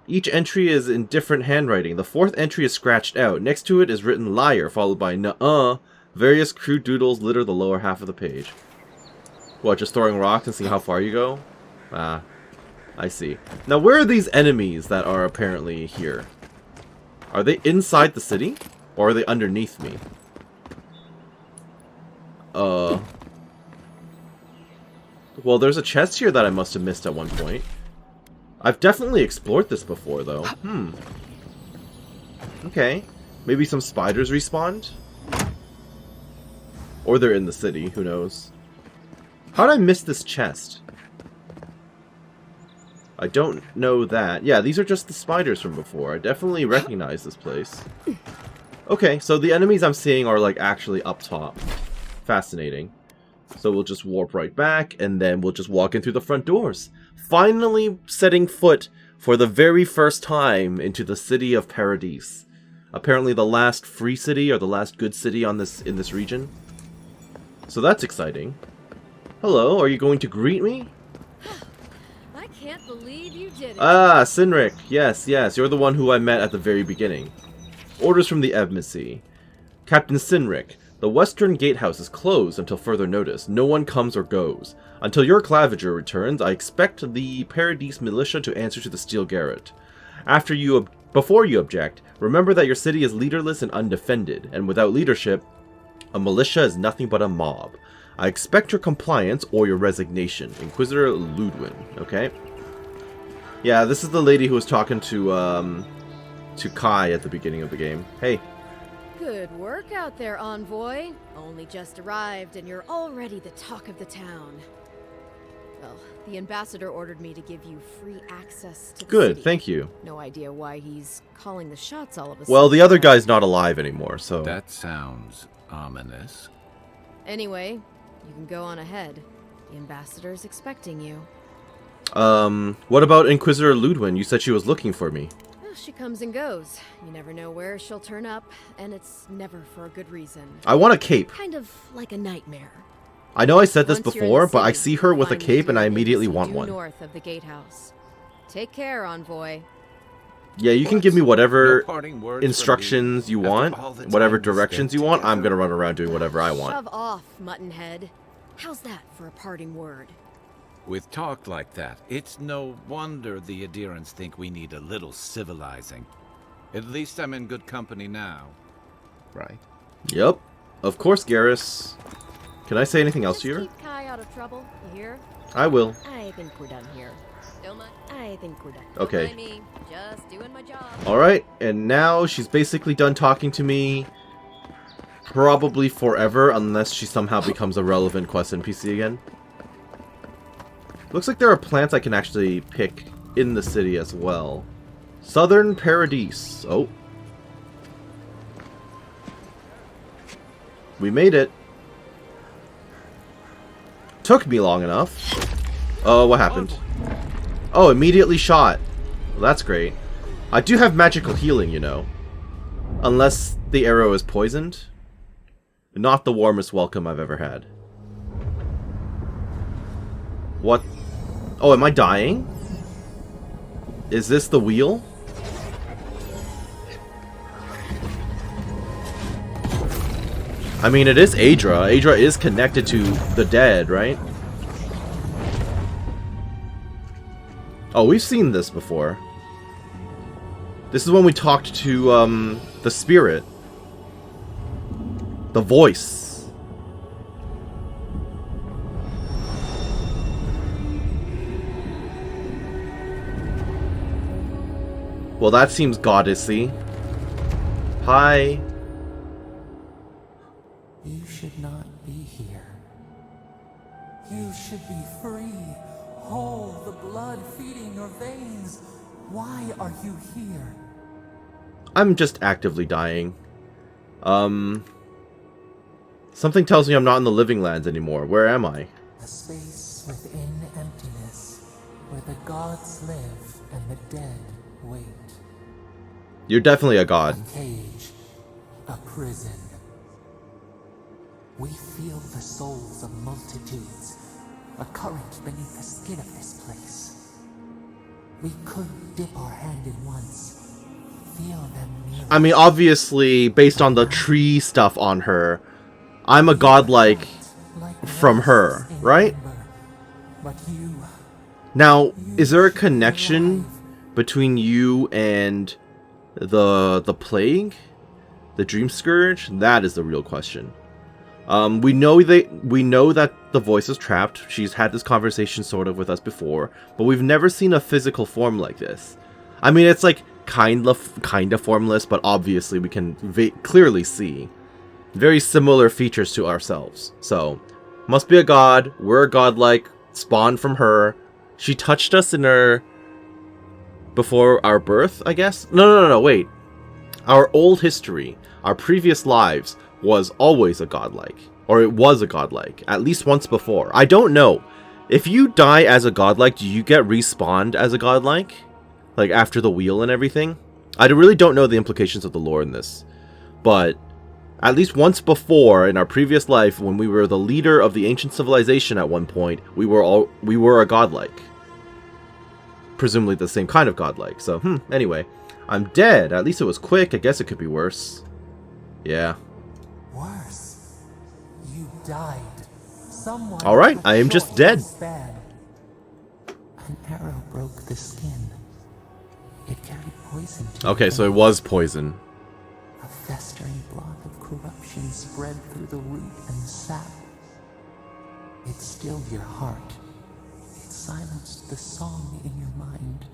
Each entry is in different handwriting. The fourth entry is scratched out. Next to it is written liar, followed by nuh-uh. Various crude doodles litter the lower half of the page. What, just throwing rocks and seeing how far you go? Ah, I see. Now, where are these enemies that are apparently here? Are they inside the city? Or are they underneath me? Well, there's a chest here that I must have missed at one point. I've definitely explored this before, though. Okay. Maybe some spiders respawned? Or they're in the city, who knows. How did I miss this chest? I don't know that. Yeah, these are just the spiders from before. I definitely recognize this place. Okay, so the enemies I'm seeing are, like, actually up top. Fascinating. So we'll just warp right back, and then we'll just walk in through the front doors. Finally setting foot for the very first time into the city of Paradis. Apparently the last free city, or the last good city on in this region. So that's exciting. Hello, are you going to greet me? I can't believe you did it. Ah, Sinric. Yes, yes, you're the one who I met at the very beginning. Orders from the embassy. Captain Sinric, the western gatehouse is closed until further notice. No one comes or goes. Until your claviger returns, I expect the Paradis militia to answer to the steel garret. Before you object, remember that your city is leaderless and undefended, and without leadership, a militia is nothing but a mob. I expect your compliance or your resignation. Inquisitor Ludwin, okay? Yeah, this is the lady who was talking to Kai at the beginning of the game. Hey. Good work out there, Envoy. Only just arrived and you're already the talk of the town. Well, the ambassador ordered me to give you free access to the Good, city. thank you. No idea why he's calling the shots all of a Well, sudden. the other guy's not alive anymore, so... That sounds ominous. Anyway, you can go on ahead. The ambassador's expecting you. What about Inquisitor Ludwin? You said she was looking for me. Well, she comes and goes. You never know where she'll turn up, and it's never for a good reason. I want a cape. Kind of like a nightmare. I know I said this Once you're in before, the but I city, see her with a find cape and I Deer immediately Woods want due one. north of the gatehouse. Take care, Envoy. Yeah, you can give me whatever No parting words from instructions you after want, all the whatever time we directions spent you want. I'm together. gonna run around doing whatever I want. Shove off, Muttonhead. How's that for a parting word? With talk like that, it's no wonder the adherents think we need a little civilizing. At least I'm in good company now. Right? Yep. Of course, Garrus. Can I say anything else to you? Keep Kai out of trouble, you hear? I will. I think we're done here. Still much? I think we're done. Okay. Don't mind me. Just doing my job. Alright, and now she's basically done talking to me. Probably forever, unless she somehow becomes a relevant quest NPC again. Looks like there are plants I can actually pick in the city as well. Southern Paradis. Oh. We made it. Took me long enough. Oh, what happened? Oh, immediately shot. Well, that's great. I do have magical healing, you know. Unless the arrow is poisoned. Not the warmest welcome I've ever had. What? Oh, am I dying? Is this the wheel? I mean, it is Adra. Adra is connected to the dead, right? Oh, we've seen this before. This is when we talked to, the spirit. The voice. Well, that seems goddessy. Hi. You should not be here. You should be free, whole, the blood feeding your veins. Why are you here? I'm just actively dying. Something tells me I'm not in the living lands anymore. Where am I? A space within emptiness, where the gods live and the dead wait. You're definitely a god. A cage, a prison. We feel the souls of multitudes, a current beneath the skin of this place. We could dip our hand in once, feel them near. I mean, obviously, based on the tree stuff on her, I'm a godlike from her, right? But you... Now, is there a connection between you and the plague? The dream scourge? That is the real question. We know that the voice is trapped. She's had this conversation sort of with us before, but we've never seen a physical form like this. I mean, it's like kind of formless, but obviously we can clearly see very similar features to ourselves. So, must be a god. We're a godlike, spawned from her. She touched us in her before our birth, I guess. No, wait. Our old history, our previous lives, was always a godlike. Or it was a godlike. At least once before. I don't know. If you die as a godlike, do you get respawned as a godlike? Like, after the wheel and everything? I really don't know the implications of the lore in this. But At least once before in our previous life, when we were the leader of the ancient civilization at one point, we were a godlike. Presumably the same kind of godlike. So, anyway. I'm dead. At least it was quick. I guess it could be worse. Yeah. Worse. You died. Someone Alright, I am just dead. Span. An arrow broke the skin. It carried poison to Okay, so it was poison. A festering blot of corruption spread through the root and sap. It stilled your heart. It silenced the song in your mind.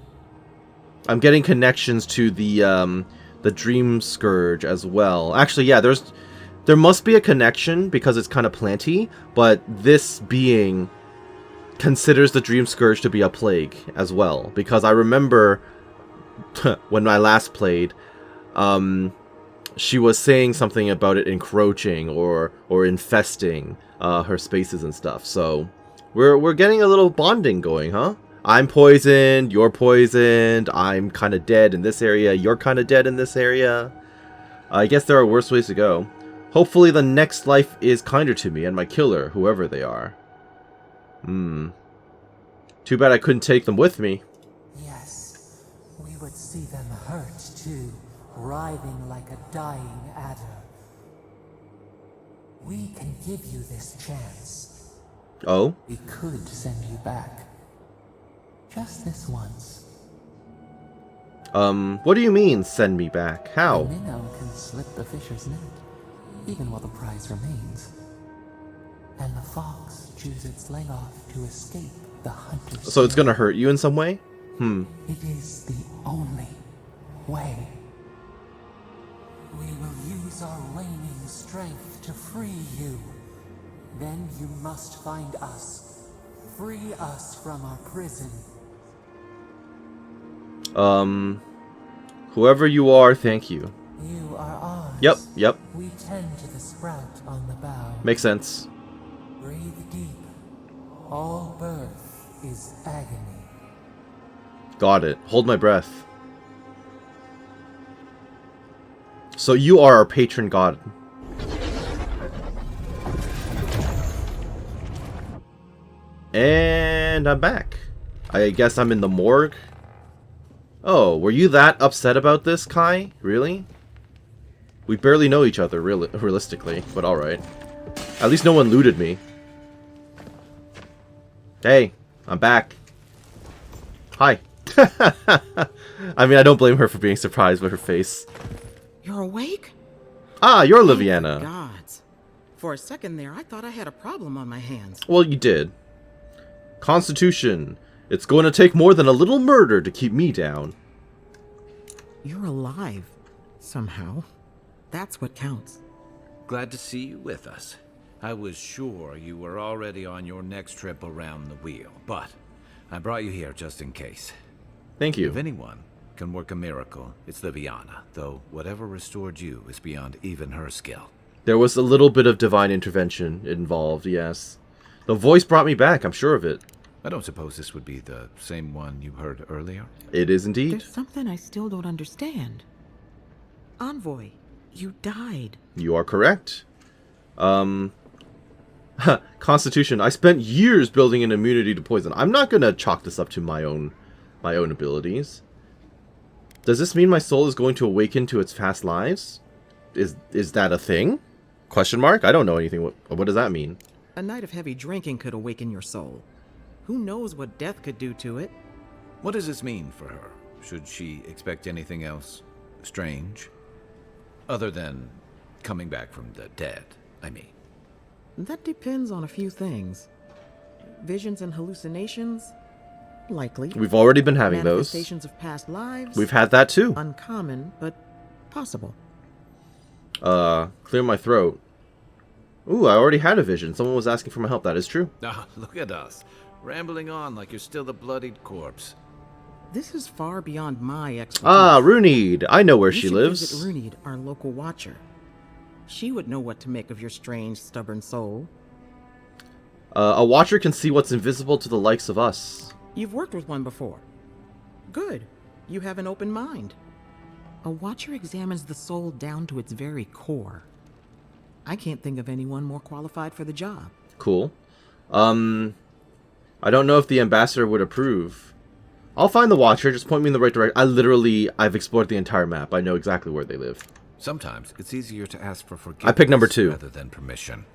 I'm getting connections to the Dream Scourge as well. Actually, yeah, there must be a connection because it's kind of planty, but this being considers the Dream Scourge to be a plague as well. Because I remember when I last played, she was saying something about it encroaching or infesting her spaces and stuff. So we're getting a little bonding going, huh? I'm poisoned, you're poisoned, I'm kind of dead in this area, you're kind of dead in this area. I guess there are worse ways to go. Hopefully the next life is kinder to me and my killer, whoever they are. Too bad I couldn't take them with me. Yes, we would see them hurt too, writhing like a dying adder. We can give you this chance. Oh? We could send you back. Just this once. What do you mean, send me back? How? The minnow can slip the fisher's net, even while the prize remains. And the fox chews its leg off to escape the hunter's So it's gonna hurt you in some way? It is the only way. We will use our waning strength to free you. Then you must find us. Free us from our prison. Whoever you are, thank you. You are ours. Yep. We tend to the sprout on the bough. Makes sense. Breathe deep. All birth is agony. Got it. Hold my breath. So you are our patron god. And I'm back. I guess I'm in the morgue. Oh, were you that upset about this, Kai? Really? We barely know each other, realistically, but alright. At least no one looted me. Hey, I'm back. Hi. I mean, I don't blame her for being surprised by her face. You're awake? Ah, you're Liviana. Gods. For a second there, I thought I had a problem on my hands. Well, you did. Constitution. It's going to take more than a little murder to keep me down. You're alive. Somehow. That's what counts. Glad to see you with us. I was sure you were already on your next trip around the wheel, but I brought you here just in case. Thank you. If anyone can work a miracle, it's Liviana, though whatever restored you is beyond even her skill. There was a little bit of divine intervention involved, yes. The voice brought me back, I'm sure of it. I don't suppose this would be the same one you heard earlier? It is indeed. There's something I still don't understand. Envoy, you died. You are correct. Constitution. I spent years building an immunity to poison. I'm not gonna chalk this up to my own abilities. Does this mean my soul is going to awaken to its past lives? Is that a thing? Question mark? I don't know anything. What does that mean? A night of heavy drinking could awaken your soul. Who knows what death could do to it? What does this mean for her? Should she expect anything else strange? Other than coming back from the dead, I mean. That depends on a few things. Visions and hallucinations? Likely. We've already been having those. Manifestations of past lives? We've had that too. Uncommon, but possible. Clear my throat. Ooh, I already had a vision. Someone was asking for my help. That is true. Ah, look at us. Rambling on like you're still a bloodied corpse. This is far beyond my expertise. Ah, Runid. I know where You she should lives. visit Runid, our local watcher. She would know what to make of your strange, stubborn soul. A watcher can see what's invisible to the likes of us. You've worked with one before. Good. You have an open mind. A watcher examines the soul down to its very core. I can't think of anyone more qualified for the job. Cool. I don't know if the ambassador would approve. I'll find the Watcher, just point me in the right direction. I've explored the entire map. I know exactly where they live. Sometimes it's easier to ask for forgiveness I picked number 2. rather than permission.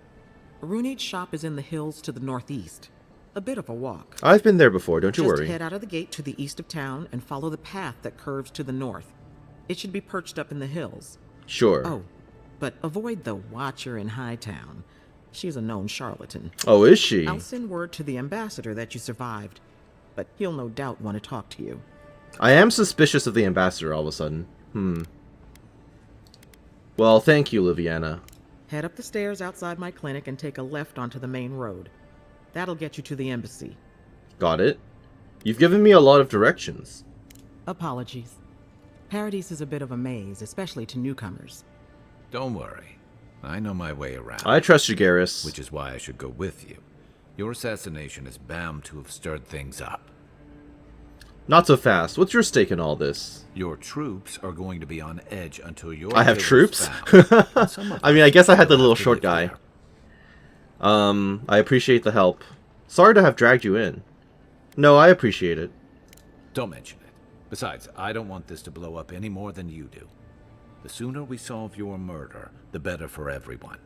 Runate's shop is in the hills to the northeast. A bit of a walk. I've been there before, don't you Just worry. head out of the gate to the east of town and follow the path that curves to the north. It should be perched up in the hills. Sure. Oh, but avoid the Watcher in Hightown. She's a known charlatan. Oh, is she? I'll send word to the ambassador that you survived, but he'll no doubt want to talk to you. I am suspicious of the ambassador all of a sudden. Well, thank you, Liviana. Head up the stairs outside my clinic and take a left onto the main road. That'll get you to the embassy. Got it. You've given me a lot of directions. Apologies. Paradis is a bit of a maze, especially to newcomers. Don't worry. I know my way around. I trust you, Garrus. Which is why I should go with you. Your assassination is bound to have stirred things up. Not so fast. What's your stake in all this? Your troops are going to be on edge until your I have killer is troops? found. I mean, I guess I had the little have to short live guy. there. I appreciate the help. Sorry to have dragged you in. No, I appreciate it. Don't mention it. Besides, I don't want this to blow up any more than you do. The sooner we solve your murder, the better for everyone.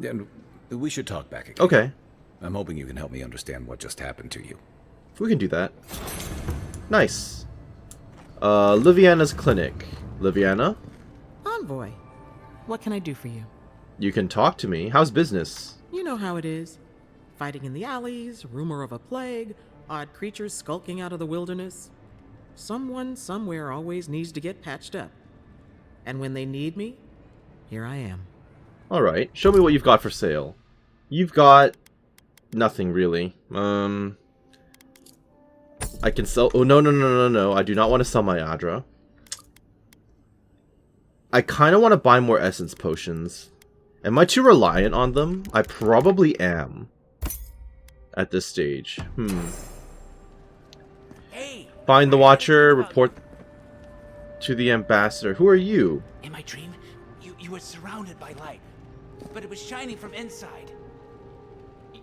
And we should talk back again. Okay. I'm hoping you can help me understand what just happened to you. We can do that. Nice. Liviana's clinic. Liviana? Envoy, what can I do for you? You can talk to me. How's business? You know how it is. Fighting in the alleys, rumor of a plague, odd creatures skulking out of the wilderness. Someone somewhere always needs to get patched up. And when they need me, here I am. Alright, show me what you've got for sale. You've got... nothing, really. I can sell... Oh, no. I do not want to sell my Adra. I kind of want to buy more essence potions. Am I too reliant on them? I probably am. At this stage. Hey! Find the Watcher, report to the ambassador. Who are you? In my dream, you were surrounded by light, but it was shining from inside.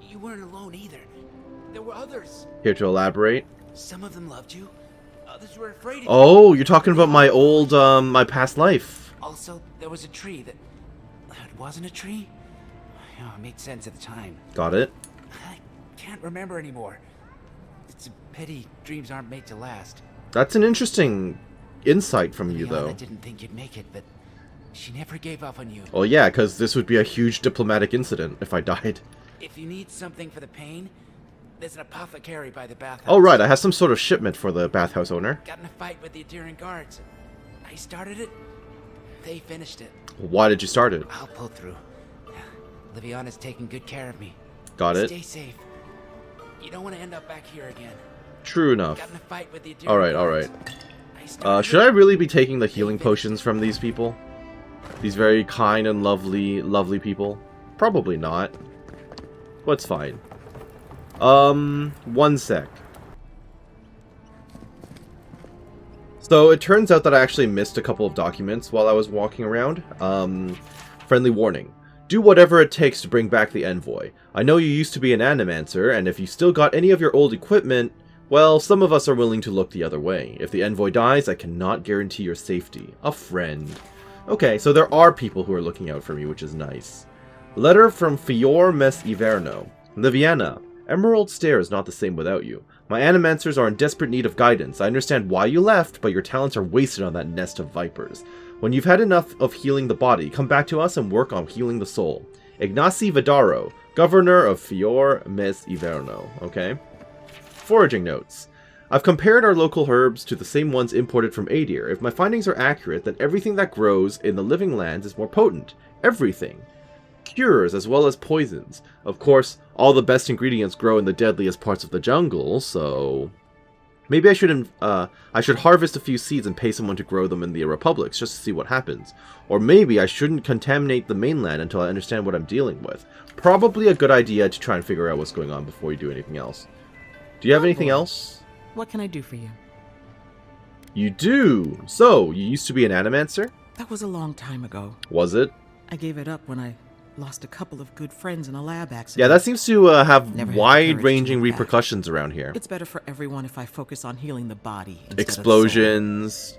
You weren't alone either. There were others. Here to elaborate. Some of them loved you. Others were afraid of you. Oh, you're talking about my old, my past life. Also, there was a tree that... It wasn't a tree? Oh, it made sense at the time. Got it. I can't remember anymore. It's a pity dreams aren't made to last. That's an interesting insight from you, though. I didn't think you'd make it, but she never gave up on you. Oh yeah, because this would be a huge diplomatic incident if I died. If you need something for the pain, there's an apothecary by the bathhouse. Oh right, I have some sort of shipment for the bathhouse owner. Got in a fight with the Adherent guards. I started it. They finished it. Why did you start it? I'll pull through. Liviana's taking good care of me. Got it. Stay safe. You don't want to end up back here again. True enough. Got in a fight with the Adherent Alright. guards. Should I really be taking the healing potions from these people? These very kind and lovely people? Probably not. But it's fine. 1 sec. So it turns out that I actually missed a couple of documents while I was walking around. Friendly warning. Do whatever it takes to bring back the envoy. I know you used to be an animancer, and if you still got any of your old equipment, well, some of us are willing to look the other way. If the envoy dies, I cannot guarantee your safety. A friend. Okay, so there are people who are looking out for me, which is nice. Letter from Fior Mes Iverno. Liviana. Emerald Stair is not the same without you. My animancers are in desperate need of guidance. I understand why you left, but your talents are wasted on that nest of vipers. When you've had enough of healing the body, come back to us and work on healing the soul. Ignacy Vidaro, Governor of Fior Mes Iverno. Okay. Foraging notes. I've compared our local herbs to the same ones imported from Adir. If my findings are accurate, then everything that grows in the living lands is more potent. Everything. Cures as well as poisons. Of course, all the best ingredients grow in the deadliest parts of the jungle, so... Maybe I should harvest a few seeds and pay someone to grow them in the Republics, just to see what happens. Or maybe I shouldn't contaminate the mainland until I understand what I'm dealing with. Probably a good idea to try and figure out what's going on before you do anything else. Do you have anything else? What can I do for you? You do! So, you used to be an animancer? That was a long time ago. Was it? I gave it up when I Lost a couple of good friends in a lab accident. Yeah, that seems to have Never had the courage to wide-ranging look back. repercussions around here. It's better for everyone if I focus on healing the body instead Explosions.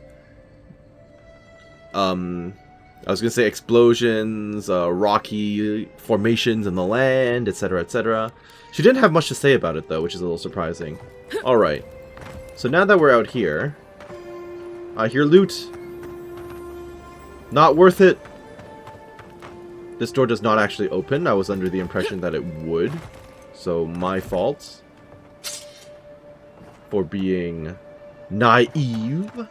I was gonna say explosions, rocky formations in the land, etc., etc. She didn't have much to say about it though, which is a little surprising. All right. So now that we're out here, I hear loot. Not worth it. This door does not actually open. I was under the impression that it would. So my fault for being naive.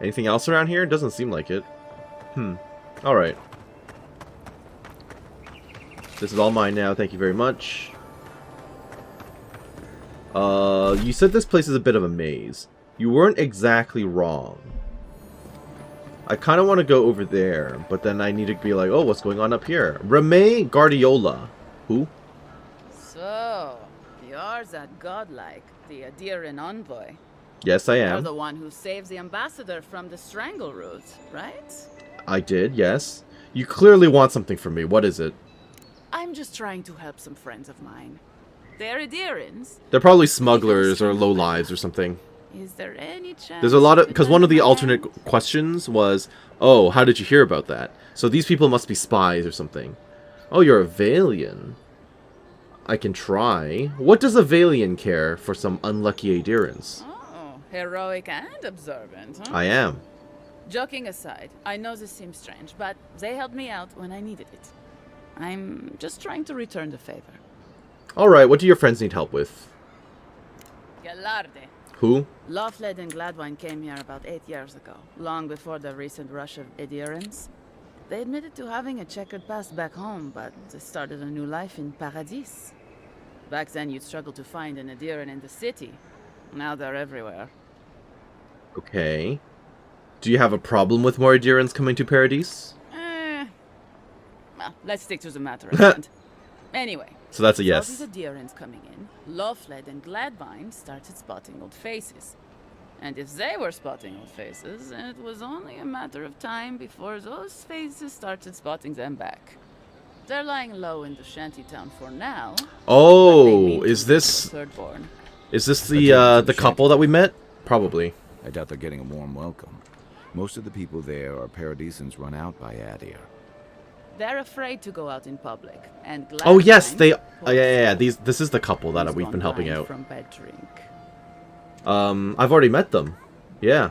Anything else around here? Doesn't seem like it. Alright. This is all mine now. Thank you very much. You said this place is a bit of a maze. You weren't exactly wrong. I kind of want to go over there, but then I need to be like, oh, what's going on up here? Reme Guardiola. Who? So, you're that godlike, the Adiran envoy. Yes, I You're am. the one who saves the ambassador from the Strangleroot, right? I did, yes. You clearly want something from me. What is it? I'm just trying to help some friends of mine. They're Adirans. They're probably smugglers or lowlives or something. Is there any chance? There's a lot of... you Because could one of the lend a alternate hand? questions was, oh, how did you hear about that? So these people must be spies or something. Oh, you're a Valian. I can try. What does a Valian care for some unlucky Adirans? Oh, heroic and observant, huh? I am. Joking aside, I know this seems strange, but they helped me out when I needed it. I'm just trying to return the favor. Alright, what do your friends need help with? Galarde. Who? Loveled and Gladwine came here about 8 years ago, long before the recent rush of Adirans. They admitted to having a checkered past back home, but they started a new life in Paradis. Back then, you'd struggle to find an Adiran in the city. Now they're everywhere. Okay. Do you have a problem with more Adirans coming to Paradis? Well, let's stick to the matter at hand. Anyway. So that's a with yes. all these Adirans coming in, Loveled and Gladwine started spotting old faces. And if they were spotting old faces, it was only a matter of time before those faces started spotting them back. They're lying low in the shantytown for now. Oh, is this... Thirdborn. Is this the couple that we met? Probably. I doubt they're getting a warm welcome. Most of the people there are Paradisans run out by Adir. They're afraid to go out in public, and Oh yes, Gladwine, they... yeah. This is the couple that who's we've been gone helping blind out. from bad drink. I've already met them. Yeah.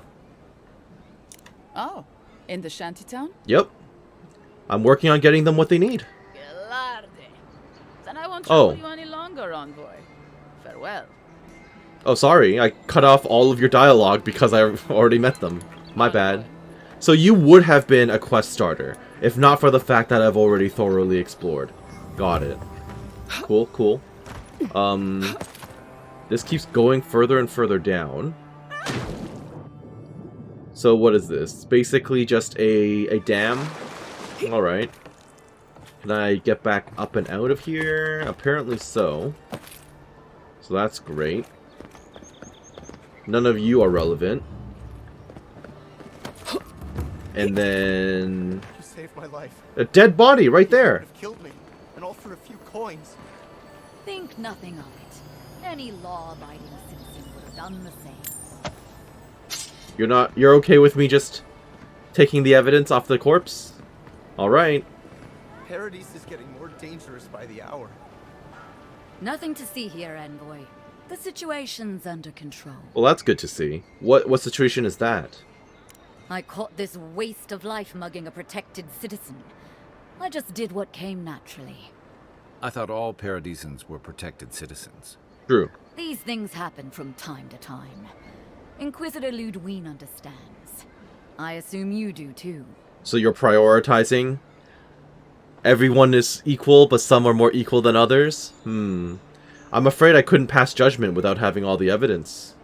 Oh, in the shantytown? Yep. I'm working on getting them what they need. Galarde. Then I won't trouble you any longer, envoy. Farewell. Oh, sorry. I cut off all of your dialogue because I already met them. My bad. So you would have been a quest starter, if not for the fact that I've already thoroughly explored. Got it. Cool, cool. This keeps going further and further down. So what is this? Basically just a dam? Alright. Can I get back up and out of here? Apparently so. So that's great. None of you are relevant. And then... You saved my life. A dead body right there! You could have killed me, and all for a few coins. Think nothing of it. Any law-abiding citizen would have done the same. You're okay with me just taking the evidence off the corpse? Alright. Paradis is getting more dangerous by the hour. Nothing to see here, envoy. The situation's under control. Well, that's good to see. What situation is that? I caught this waste of life mugging a protected citizen. I just did what came naturally. I thought all Paradisans were protected citizens. True. These things happen from time to time. Inquisitor Ludwine understands. I assume you do too. So you're prioritizing? Everyone is equal, but some are more equal than others? I'm afraid I couldn't pass judgment without having all the evidence.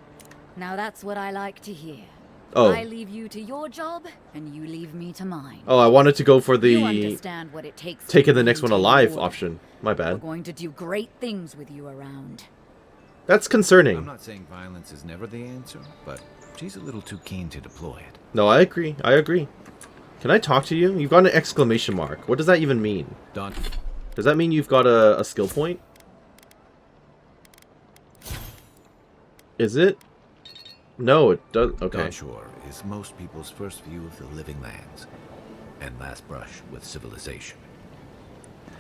Now that's what I like to hear. Oh. I leave you to your job, and you leave me to mine. Oh, I wanted to go for the You understand what it takes to taking the next one maintain alive order. option. My We're bad. going to do great things with you around. That's concerning. I'm not saying violence is never the answer, but she's a little too keen to deploy it. No, I agree. I agree. Can I talk to you? You've got an exclamation mark. What does that even mean? Done. Does that mean you've got a skill point? Is it? No, it does. Okay. Dawnshore is most people's first view of the living lands, and last brush with civilization.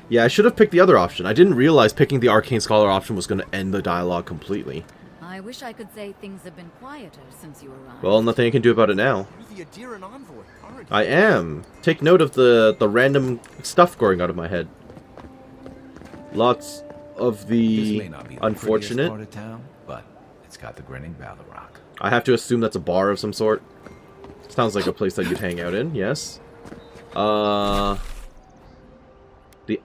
Yeah, I should have picked the other option. I didn't realize picking the Arcane Scholar option was going to end the dialogue completely. I wish I could say things have been quieter since you arrived. Well, nothing I can do about it now. You're the Adira envoy, aren't you? I am. Take note of the random stuff growing out of my head. Lots of the This may not be the unfortunate. prettiest part of town, but it's got the grinning Balrog. I have to assume that's a bar of some sort. Sounds like a place that you'd hang out in, yes. The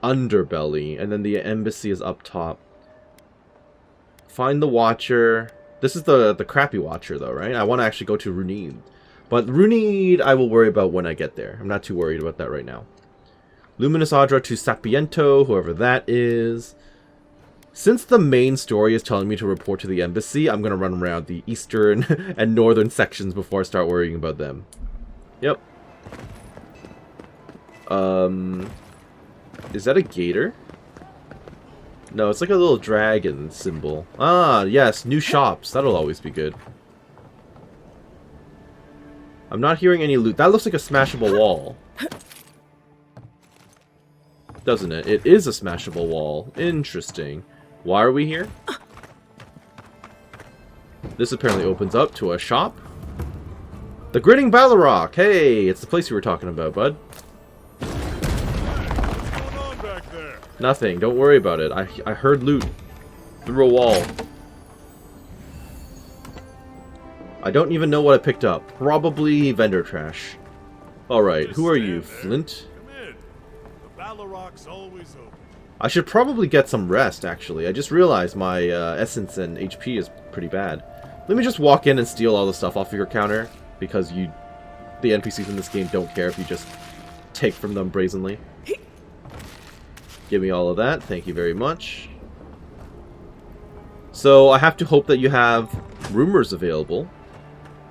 underbelly, and then the embassy is up top. Find the Watcher. This is the crappy Watcher, though, right? I want to actually go to Runid. But Runid, I will worry about when I get there. I'm not too worried about that right now. Luminous Adra to Sapiento, whoever that is. Since the main story is telling me to report to the embassy, I'm going to run around the eastern and northern sections before I start worrying about them. Yep. Is that a gator? No, it's like a little dragon symbol. Ah, yes, new shops. That'll always be good. I'm not hearing any loot. That looks like a smashable wall. Doesn't it? It is a smashable wall. Interesting. Why are we here? This apparently opens up to a shop. The Grinning Balrog! Hey, it's the place you were talking about, bud. Nothing. Don't worry about it. I heard loot through a wall. I don't even know what I picked up. Probably vendor trash. Alright, who are you, Flint? I should probably get some rest, actually. I just realized my essence and HP is pretty bad. Let me just walk in and steal all the stuff off of your counter, because the NPCs in this game don't care if you just take from them brazenly. Give me all of that. Thank you very much. So, I have to hope that you have rumors available,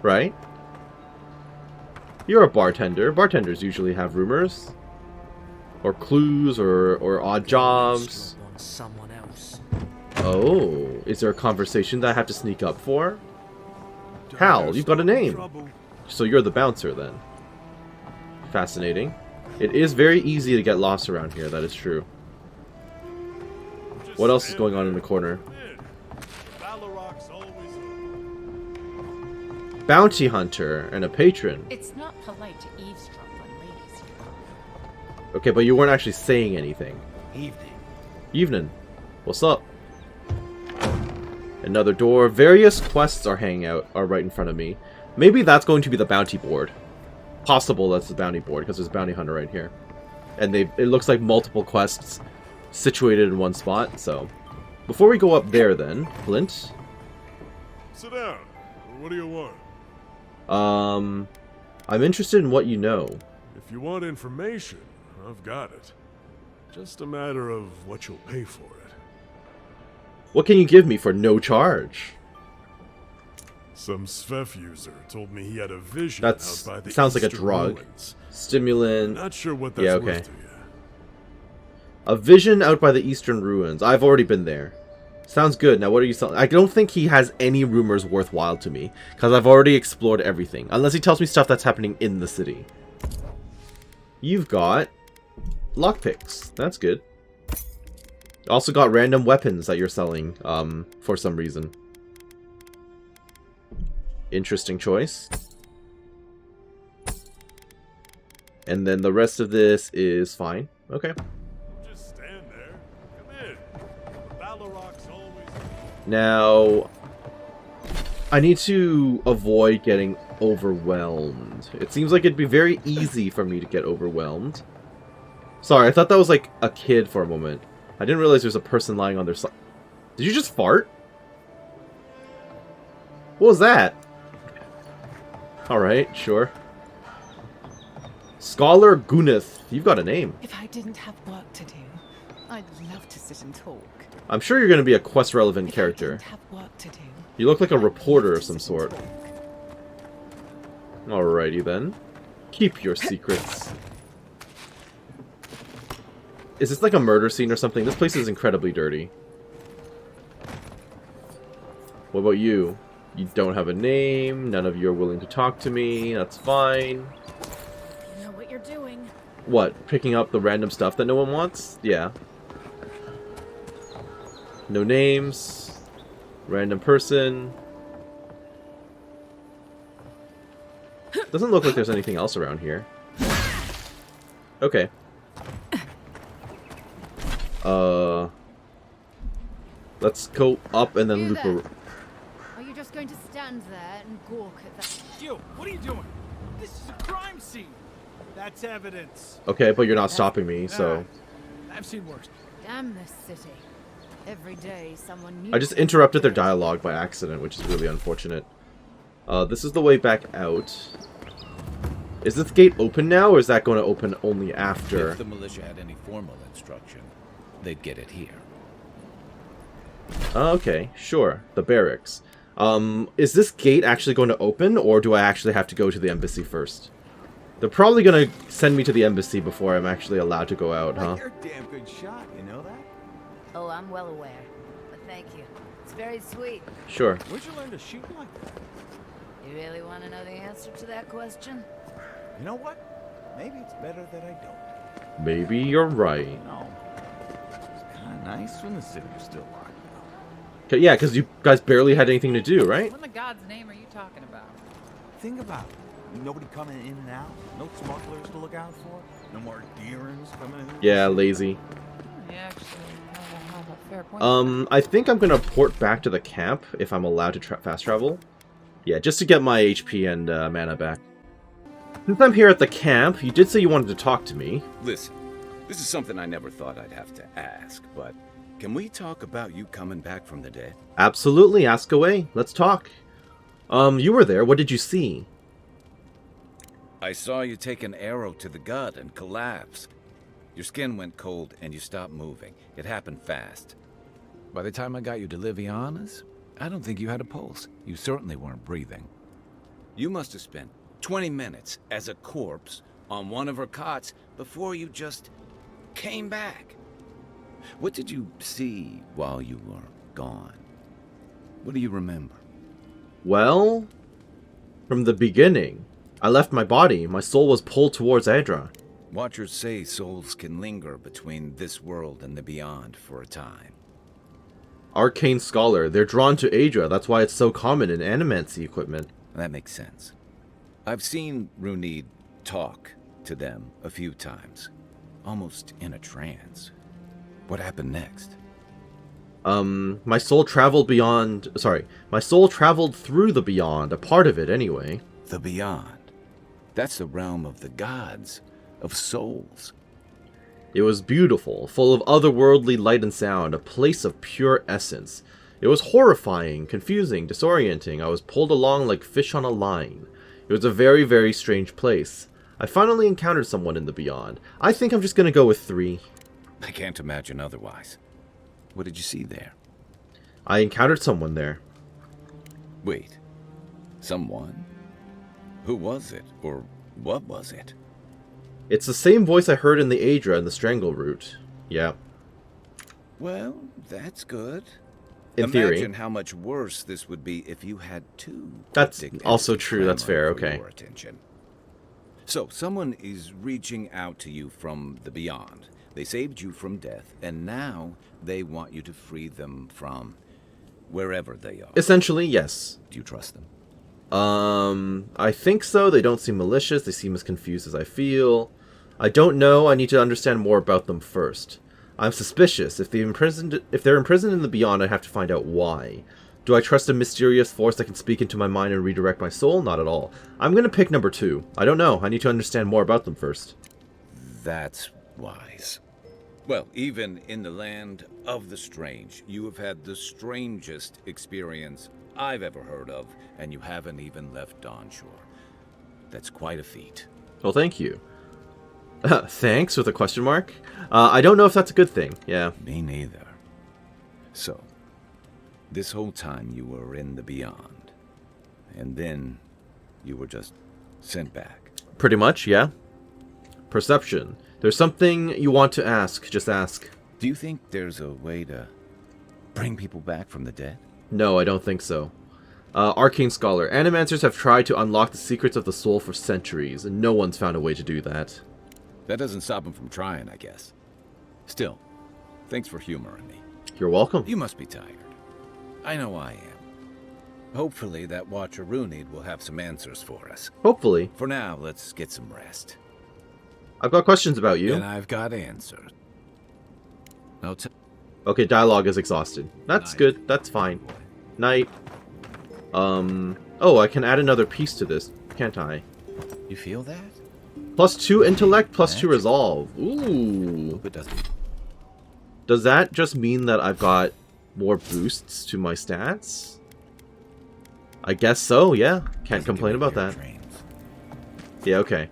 right? You're a bartender. Bartenders usually have rumors. Or clues, or odd jobs. Someone else. Oh, is there a conversation that I have to sneak up for? Hal, you've got a name. So you're the bouncer, then. Fascinating. It is very easy to get lost around here, that is true. What else is going on in the corner? Bounty hunter and a patron. It's not polite to eavesdrop on ladies here. Okay, but you weren't actually saying anything. Evening. Evening. What's up? Another door. Various quests are right in front of me. Maybe that's going to be the bounty board. Possible that's the bounty board, because there's a bounty hunter right here. And it looks like multiple quests situated in one spot, so... Before we go up there, then, Flint. Sit down. What do you want? I'm interested in what you know. If you want information, I've got it. Just a matter of what you'll pay for it. What can you give me for no charge? Some Svef user told me he had a vision That's out by the sounds like a Eastern drug. Ruins. Stimulant. Not sure what that's yeah, worth okay. to you. A vision out by the Eastern Ruins. I've already been there. Sounds good. Now, what are you selling? I don't think he has any rumors worthwhile to me, because I've already explored everything. Unless he tells me stuff that's happening in the city. You've got lockpicks. That's good. Also got random weapons that you're selling, for some reason. Interesting choice. And then the rest of this is fine. Okay. Just stand there. Come in. The Balrog's always... Now, I need to avoid getting overwhelmed. It seems like it'd be very easy for me to get overwhelmed. Sorry, I thought that was like a kid for a moment. I didn't realize there's a person lying on their side. Did you just fart? What was that? Alright, sure. Scholar Gunith. You've got a name. If I didn't have work to do, I'd love to sit and talk. I'm sure you're going to be a quest-relevant character. Have work to do. You look like a reporter of some sort. Alrighty then. Keep your secrets. Is this like a murder scene or something? This place is incredibly dirty. What about you? You don't have a name. None of you are willing to talk to me. That's fine. You know what you're doing. What? Picking up the random stuff that no one wants? Yeah. No names. Random person. Doesn't look like there's anything else around here. Okay. Let's go up and then loop around. Are you just going to stand there and gawk at that? You, what are you doing? This is a crime scene. That's evidence. Okay, but you're not stopping me, so... I've seen worse. Damn this city. Every day someone new... I just interrupted their dialogue by accident, which is really unfortunate. This is the way back out. Is this gate open now, or is that going to open only after? If the militia had any formal instruction, they'd get it here. Okay, sure. The barracks. Is this gate actually going to open, or do I actually have to go to the embassy first? They're probably going to send me to the embassy before I'm actually allowed to go out, huh? You're a damn good shot, you know that? Oh, I'm well aware. But thank you. It's very sweet. Sure. Where'd you learn to shoot like that? You really want to know the answer to that question? You know what? Maybe it's better that I don't. Maybe you're right. No. It's kind of nice when the city was still locked. Yeah, because you guys barely had anything to do, right? What in the God's name are you talking about? Think about it. Nobody coming in and out. No smugglers to look out for. No more deerings coming in. Yeah, lazy. Yeah, actually, have a fair point. I think I'm gonna port back to the camp if I'm allowed to fast travel. Yeah, just to get my HP and mana back. Since I'm here at the camp, you did say you wanted to talk to me. Listen, this is something I never thought I'd have to ask, but can we talk about you coming back from the dead? Absolutely, ask away. Let's talk. You were there. What did you see? I saw you take an arrow to the gut and collapse. Your skin went cold and you stopped moving. It happened fast. By the time I got you to Liviana's, I don't think you had a pulse. You certainly weren't breathing. You must have spent 20 minutes as a corpse on one of her cots before you just came back. What did you see while you were gone? What do you remember? Well, from the beginning, I left my body. My soul was pulled towards Adra. Watchers say souls can linger between this world and the beyond for a time. Arcane Scholar. They're drawn to Adra. That's why it's so common in animancy equipment. That makes sense. I've seen Runid talk to them a few times, almost in a trance. What happened next? My soul traveled beyond... Sorry. My soul traveled through the beyond. A part of it, anyway. The beyond. That's the realm of the gods, of souls. It was beautiful, full of otherworldly light and sound, a place of pure essence. It was horrifying, confusing, disorienting. I was pulled along like fish on a line. It was a very, very strange place. I finally encountered someone in the beyond. I think I'm just gonna go with 3. I can't imagine otherwise. What did you see there? I encountered someone there. Wait. Someone? Who was it? Or what was it? It's the same voice I heard in the Adra and the Strangle route. Yeah. Well, that's good. In theory. Imagine how much worse this would be if you had 2. That's also true. That's fair. Okay. So, someone is reaching out to you from the beyond. They saved you from death, and now they want you to free them from wherever they are. Essentially, yes. Do you trust them? I think so. They don't seem malicious. They seem as confused as I feel. I don't know. I need to understand more about them first. I'm suspicious. If they're imprisoned in the beyond, I have to find out why. Do I trust a mysterious force that can speak into my mind and redirect my soul? Not at all. I'm going to pick number 2. I don't know. I need to understand more about them first. That's wise. Well, even in the land of the strange, you have had the strangest experience I've ever heard of, and you haven't even left onshore. That's quite a feat. Well, thank you. Thanks, with a question mark? I don't know if that's a good thing, yeah. Me neither. So, this whole time you were in the beyond, and then you were just sent back. Pretty much, yeah. Perception. There's something you want to ask. Just ask. Do you think there's a way to bring people back from the dead? No, I don't think so. Arcane Scholar. Animancers have tried to unlock the secrets of the soul for centuries, and no one's found a way to do that. That doesn't stop them from trying, I guess. Still, thanks for humoring me. You're welcome. You must be tired. I know I am. Hopefully that Watcher Runid will have some answers for us. Hopefully. For now, let's get some rest. I've got questions about you. And I've got answers. Okay, dialogue is exhausted. That's good. That's fine. Night. Oh, I can add another piece to this, can't I? You feel that? +2 intellect, +2 resolve. Ooh. Hope it doesn't. Does that just mean that I've got more boosts to my stats? I guess so, yeah. Can't complain about that. Yeah, okay.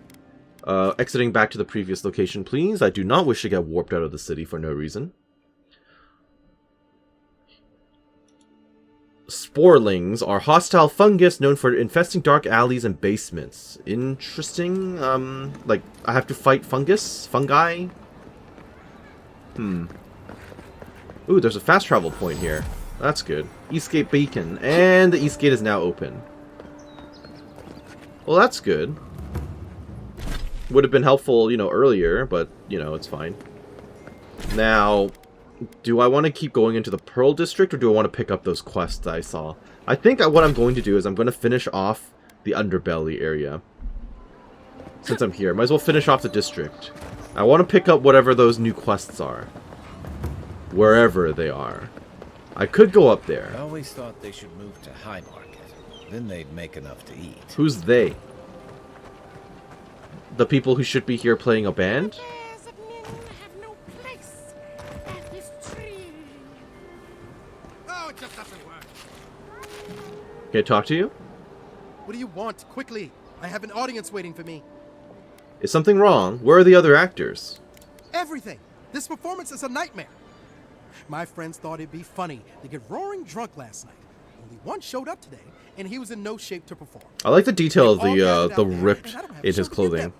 Exiting back to the previous location, please. I do not wish to get warped out of the city for no reason. Sporelings are hostile fungus known for infesting dark alleys and basements. Interesting. Like, I have to fight fungi? Ooh, there's a fast travel point here. That's good. Eastgate Beacon. And the Eastgate is now open. Well, that's good. Would have been helpful, you know, earlier, but, you know, it's fine. Now, do I want to keep going into the Pearl District, or do I want to pick up those quests I saw? I think what I'm going to do is I'm going to finish off the Underbelly area. Since I'm here. Might as well finish off the district. I want to pick up whatever those new quests are. Wherever they are. I could go up there. I always thought they should move to High Market. Then they'd make enough to eat. Who's they? The people who should be here playing a band? Just doesn't work. Can I talk to you? What do you want? Quickly! I have an audience waiting for me. Is something wrong? Where are the other actors? Everything! This performance is a nightmare. My friends thought it'd be funny to get roaring drunk last night. Only one showed up today, and he was in no shape to perform. I like the detail of the rip in his clothing.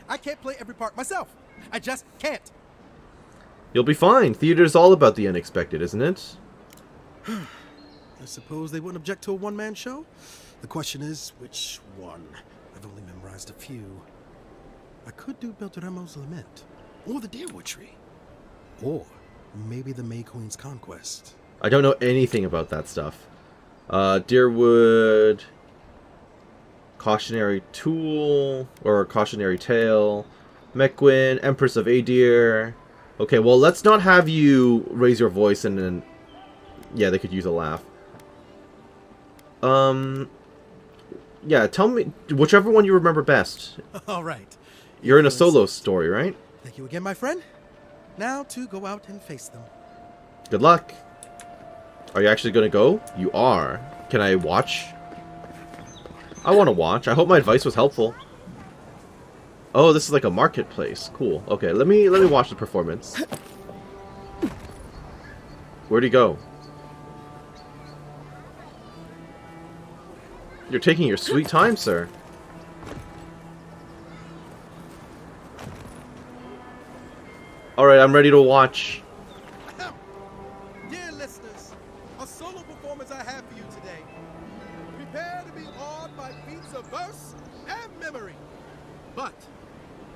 I can't play every part myself. I just can't. You'll be fine. Theater's all about the unexpected, isn't it? I suppose they wouldn't object to a one-man show? The question is, which one? I've only memorized a few. I could do Beltramo's Lament, or the Deerwood Tree, or maybe the May Queen's Conquest. I don't know anything about that stuff. Deerwood, Cautionary Tool, or Cautionary Tale, Mequin, Empress of Adir. Okay, well, let's not have you raise your voice and then... Yeah, they could use a laugh. Yeah, tell me whichever one you remember best. All right. You're in a solo story, right? Thank you again, my friend. Now to go out and face them. Good luck. Are you actually going to go? You are. Can I watch? I want to watch. I hope my advice was helpful. Oh, this is like a marketplace. Cool. Okay, let me watch the performance. Where'd he go? You're taking your sweet time, sir. Alright, I'm ready to watch. Dear listeners, a solo performance I have for you today. Prepare to be awed by feats of verse and memory. But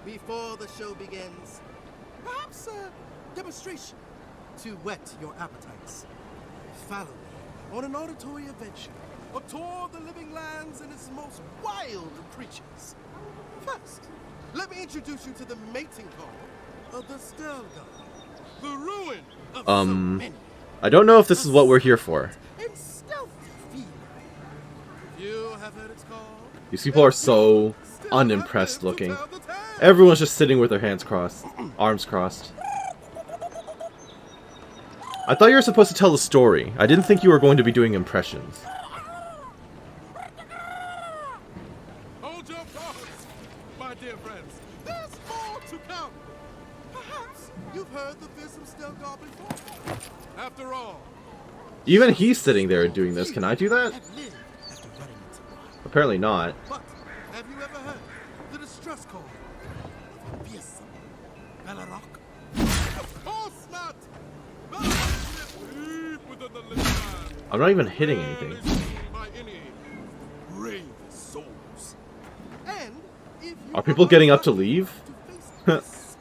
before the show begins, perhaps a demonstration to whet your appetites. Follow me on an auditory adventure, a tour of the living lands and its most wild creatures. First, let me introduce you to the mating call of the Stelgar, the ruin of so many. I don't know if this is what we're here for. And stealthy feline. You have heard it's called. These people are so unimpressed looking. Everyone's just sitting with their hands crossed, arms crossed. I thought you were supposed to tell a story. I didn't think you were going to be doing impressions. Hold your thoughts, my dear friends. There's more to come. Perhaps you've heard the fearsome Stelgar before. After all, Even he's sitting there and doing this. Can I do that? Apparently not. but have you ever heard the trust call of a fearsome Belarock? Of course not! Deep within the living man. I'm not even hitting anything. By any brave souls. And if you Are people getting up to leave? Yes.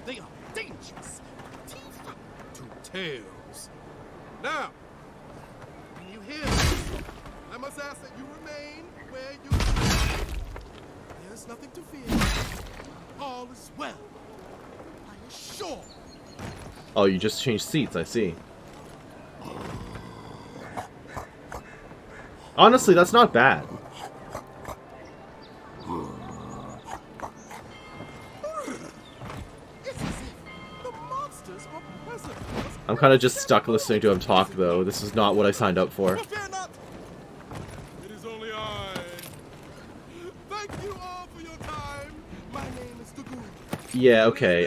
they are dangerous. Teeth to tails. Now, when you hear this, I must ask that you remain where you are. There's nothing to fear. All is well. I assure. Oh, you just changed seats, I see. Honestly, that's not bad. I'm kind of just stuck listening to him talk, though. This is not what I signed up for. It is only I. Thank you all for your time. My name is Tagu. Yeah, okay.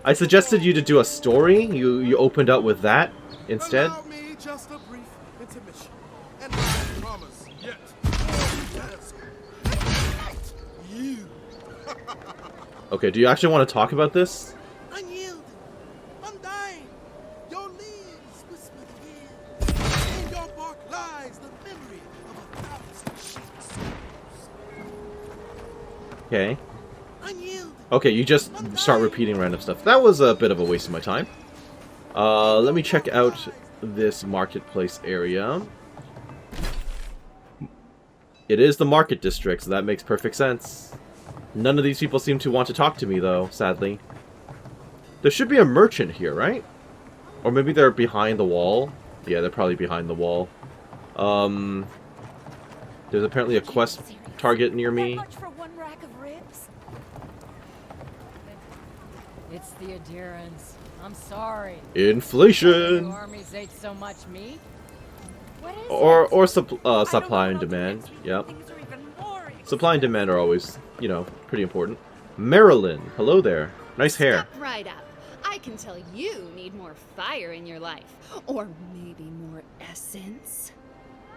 I suggested you to do a story. You opened up with that instead. Allow me just a brief intermission. And I promise yet you. Okay, do you actually want to talk about this? Unyielding, undying, your leaves whisper the years. In your bark lies the memory of 1,000 sheets. Okay. Okay, you just start repeating random stuff. That was a bit of a waste of my time. Let me check out this marketplace area. It is the market district, so that makes perfect sense. None of these people seem to want to talk to me, though, sadly. There should be a merchant here, right? Or maybe they're behind the wall. Yeah, they're probably behind the wall. There's apparently a quest target near me. It's the adherence. I'm sorry. Inflation! The armies ate so much meat. Or supply and demand. Yep. Supply and demand are always, you know, pretty important. Marilyn, hello there. Nice hair. Step right up. I can tell you need more fire in your life. Or maybe more essence.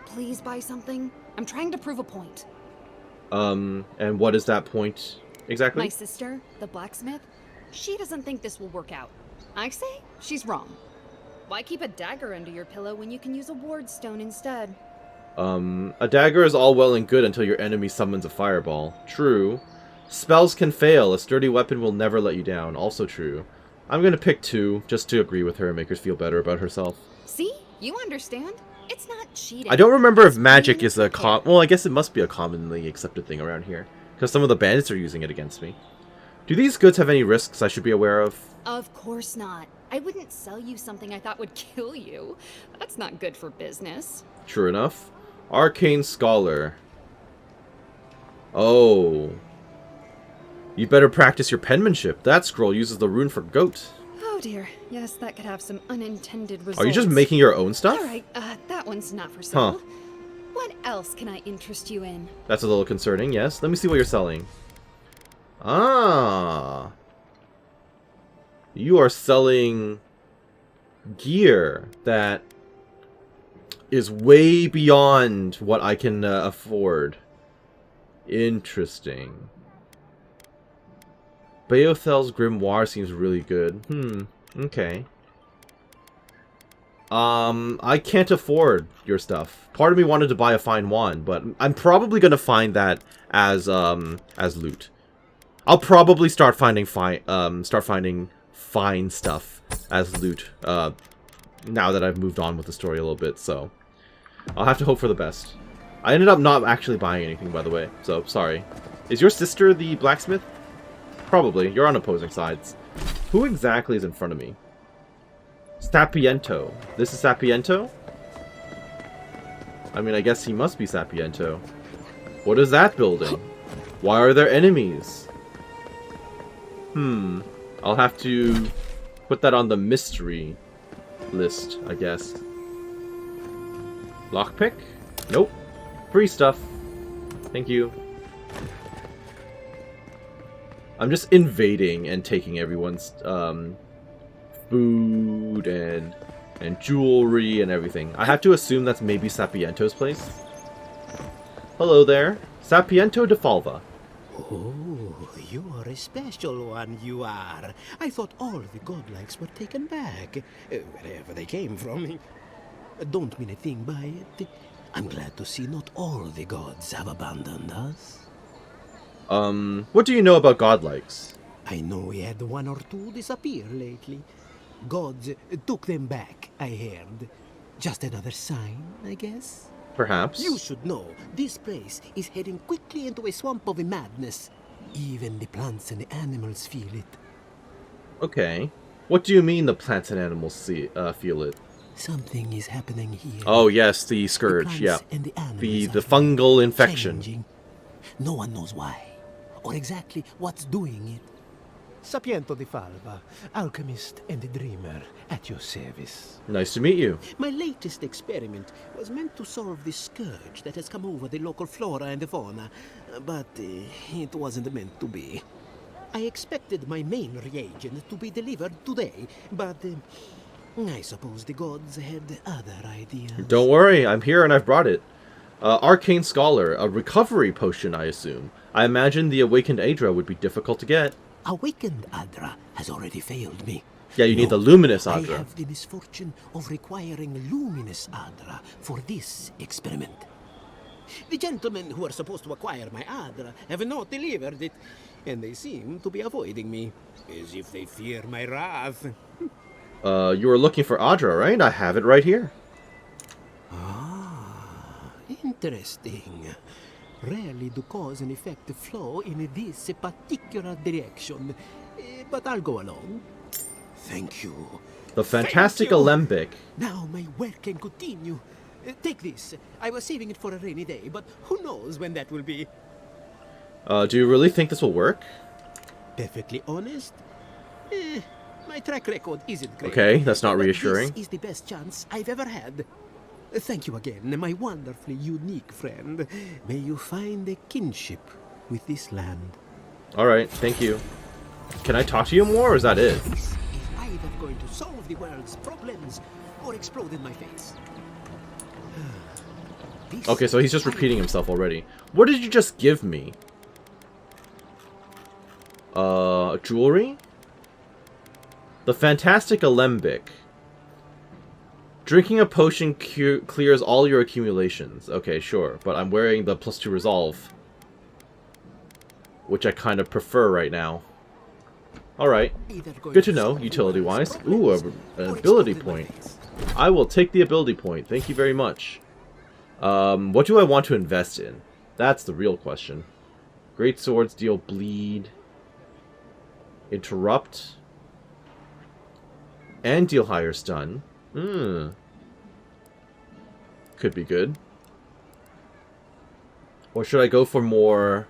Please buy something. I'm trying to prove a point. And what is that point exactly? My sister, the blacksmith, she doesn't think this will work out. I say she's wrong. Why keep a dagger under your pillow when you can use a ward stone instead? A dagger is all well and good until your enemy summons a fireball. True. Spells can fail. A sturdy weapon will never let you down. Also true. I'm gonna pick 2, just to agree with her and make her feel better about herself. See? You understand? It's not cheating. I don't remember if magic is a well, I guess it must be a commonly accepted thing around here. Because some of the bandits are using it against me. Do these goods have any risks I should be aware of? Of course not. I wouldn't sell you something I thought would kill you. That's not good for business. True enough. Arcane Scholar. Oh. You better practice your penmanship. That scroll uses the rune for goat. Oh dear. Yes, that could have some unintended results. Are you just making your own stuff? Alright, that one's not for sale. Huh. What else can I interest you in? That's a little concerning, yes. Let me see what you're selling. Ah. You are selling gear that is way beyond what I can afford. Interesting. Beothel's Grimoire seems really good. Okay. I can't afford your stuff. Part of me wanted to buy a fine wand, but I'm probably gonna find that as loot. I'll probably start finding fine stuff as loot now that I've moved on with the story a little bit, so I'll have to hope for the best. I ended up not actually buying anything, by the way, so sorry. Is your sister the blacksmith? Probably. You're on opposing sides. Who exactly is in front of me? Sapiento. This is Sapiento? I mean, I guess he must be Sapiento. What is that building? Why are there enemies? I'll have to put that on the mystery list, I guess. Lockpick? Nope. Free stuff. Thank you. I'm just invading and taking everyone's food and jewelry and everything. I have to assume that's maybe Sapiento's place. Hello there. Sapiento de Falva. Oh, you are a special one, you are. I thought all the godlikes were taken back, wherever they came from. Don't mean a thing by it. I'm glad to see not all the gods have abandoned us. What do you know about godlikes? I know we had one or two disappear lately. Gods took them back, I heard. Just another sign, I guess? Perhaps. You should know, this place is heading quickly into a swamp of madness. Even the plants and the animals feel it. Okay. What do you mean the plants and animals feel it? Something is happening here. Oh yes, the scourge, yeah. The fungal infection. Changing. No one knows why, or exactly what's doing it. Sapiento di Falva, alchemist and dreamer, at your service. Nice to meet you. My latest experiment was meant to solve the scourge that has come over the local flora and fauna, but it wasn't meant to be. I expected my main reagent to be delivered today, but I suppose the gods had other ideas. Don't worry, I'm here and I've brought it. Arcane Scholar, a recovery potion, I assume. I imagine the Awakened Adra would be difficult to get. Awakened Adra has already failed me. Yeah, you need the Luminous Adra. I have the misfortune of requiring Luminous Adra for this experiment. The gentlemen who are supposed to acquire my Adra have not delivered it, and they seem to be avoiding me, as if they fear my wrath. You were looking for Adra, right? I have it right here. Ah, interesting. Rarely do cause and effect flow in this particular direction, but I'll go along. Thank you. The fantastic alembic. Now my work can continue. Take this. I was saving it for a rainy day, but who knows when that will be. Do you really think this will work? Perfectly honest? My track record isn't great. Okay, that's not reassuring. This is the best chance I've ever had. Thank you again, my wonderfully unique friend. May you find a kinship with this land. Alright, thank you. Can I talk to you more, or is that it? This is either going to solve the world's problems or explode in my face. Okay, so he's just repeating himself already. What did you just give me? Jewelry? The fantastic alembic. Drinking a potion clears all your accumulations. Okay, sure. But I'm wearing the +2 resolve, which I kind of prefer right now. Alright. Good to know, utility-wise. Ooh, an ability point. I will take the ability point. Thank you very much. What do I want to invest in? That's the real question. Great swords deal bleed. Interrupt. And deal higher stun. Could be good. Or should I go for more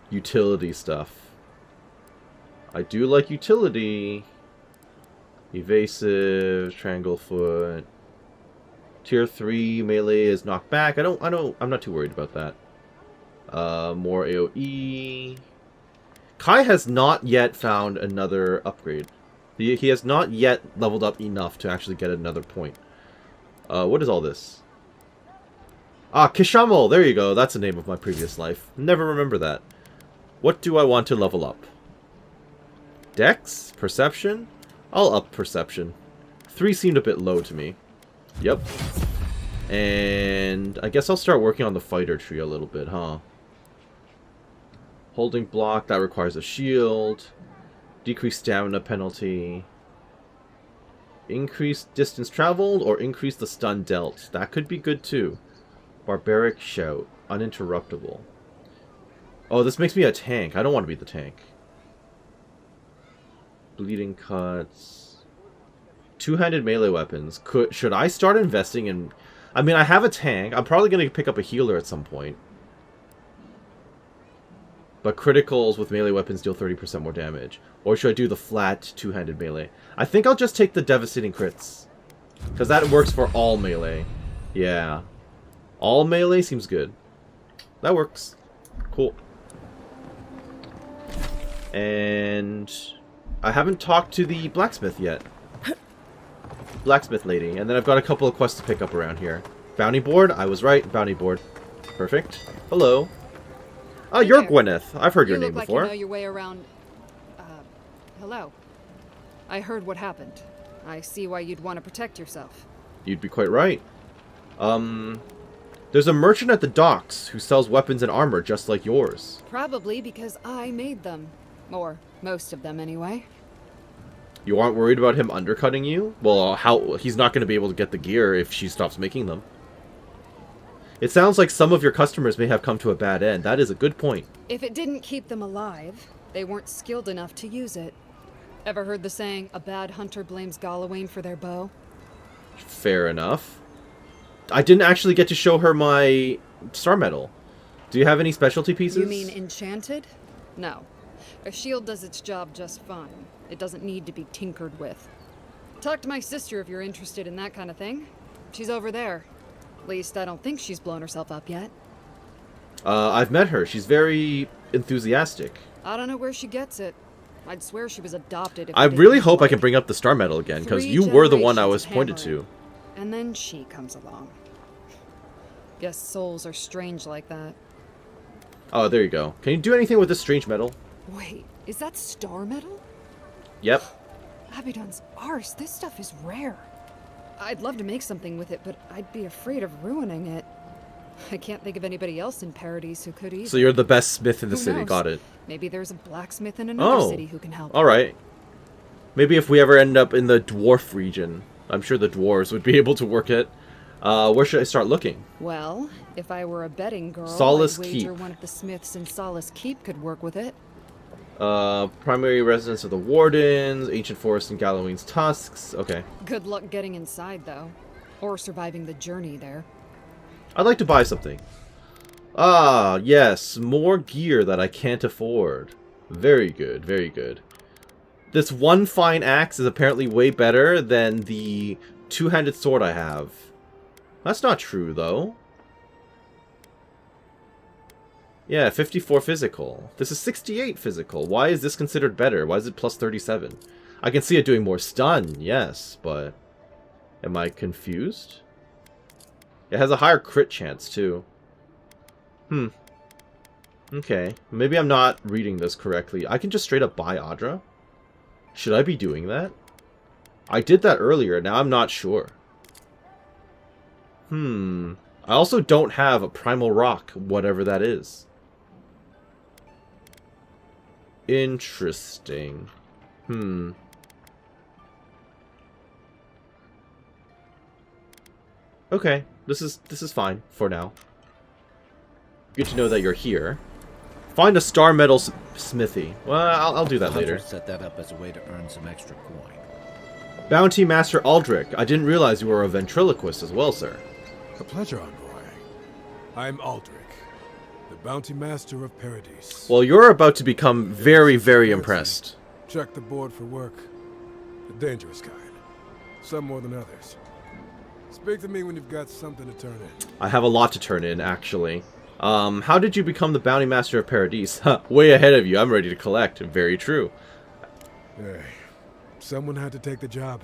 utility stuff? I do like utility. Evasive, Stranglefoot. Tier 3 melee is knocked back. I'm not too worried about that. More AoE. Kai has not yet found another upgrade. He has not yet leveled up enough to actually get another point. What is all this? Ah, Kishamo! There you go. That's the name of my previous life. Never remember that. What do I want to level up? Dex? Perception? I'll up Perception. 3 seemed a bit low to me. Yep. And I guess I'll start working on the fighter tree a little bit, huh? Holding block, that requires a shield. Decrease stamina penalty. Increase distance traveled or increase the stun dealt. That could be good too. Barbaric shout. Uninterruptible. Oh, this makes me a tank. I don't want to be the tank. Bleeding cuts. Two-handed melee weapons. Should I start investing in... I mean, I have a tank. I'm probably going to pick up a healer at some point. But criticals with melee weapons deal 30% more damage. Or should I do the flat two-handed melee? I think I'll just take the devastating crits. Because that works for all melee. Yeah. All melee seems good. That works. Cool. And I haven't talked to the blacksmith yet. Blacksmith lady. And then I've got a couple of quests to pick up around here. Bounty board? I was right. Bounty board. Perfect. Hello. Oh, you're Gwyneth. I've heard your name look like before. you know your way around. Hello. I heard what happened. I see why you'd want to protect yourself. You'd be quite right. There's a merchant at the docks who sells weapons and armor just like yours. Probably because I made them. Or most of them, anyway. You aren't worried about him undercutting you? Well, he's not going to be able to get the gear if she stops making them. It sounds like some of your customers may have come to a bad end. That is a good point. If it didn't keep them alive, they weren't skilled enough to use it. Ever heard the saying, a bad hunter blames Galawain for their bow? Fair enough. I didn't actually get to show her my star medal. Do you have any specialty pieces? You mean enchanted? No. A shield does its job just fine. It doesn't need to be tinkered with. Talk to my sister if you're interested in that kind of thing. She's over there. At least I don't think she's blown herself up yet. I've met her. She's very enthusiastic. I don't know where she gets it. I'd swear she was adopted. I really hope I can bring up the star medal again, because you were the one I was pointed to. And then she comes along. Guess souls are strange like that. Oh, there you go. Can you do anything with this strange metal? Wait, is that star metal? Yep. Abaddon's arse, this stuff is rare. I'd love to make something with it, but I'd be afraid of ruining it. I can't think of anybody else in Paradis who could either. So you're the best smith in the city. Knows? Got it. Maybe there's a blacksmith in another city who can help. All right. Maybe if we ever end up in the dwarf region, I'm sure the dwarves would be able to work it. Where should I start looking? Well, if I were a betting girl, Solace I'd wager Keep. one of the smiths in Solace Keep could work with it. Primary residence of the Wardens, ancient forest in Galawain's tusks. Okay. Good luck getting inside, though. Or surviving the journey there. I'd like to buy something. Ah, yes. More gear that I can't afford. Very good, very good. This one fine axe is apparently way better than the two-handed sword I have. That's not true, though. Yeah, 54 physical. This is 68 physical. Why is this considered better? Why is it plus 37? I can see it doing more stun, yes, but... Am I confused? It has a higher crit chance, too. Okay. Maybe I'm not reading this correctly. I can just straight up buy Adra? Should I be doing that? I did that earlier, now I'm not sure. I also don't have a Primal Rock, whatever that is. Interesting. Okay, this is fine for now. Good to know that you're here. Find a star metal smithy. Well, I'll do that later. Set that up as a way to earn some extra coin. Bounty Master Aldrich, I didn't realize you were a ventriloquist as well, sir. A pleasure, Envoy. I'm Aldrich, the Bounty Master of Paradis. Well, you're about to become very, very impressed. Check the board for work. The dangerous kind. Some more than others. Speak to me when you've got something to turn in. I have a lot to turn in, actually. How did you become the Bounty Master of Paradis? Way ahead of you. I'm ready to collect. Very true. Hey, someone had to take the job.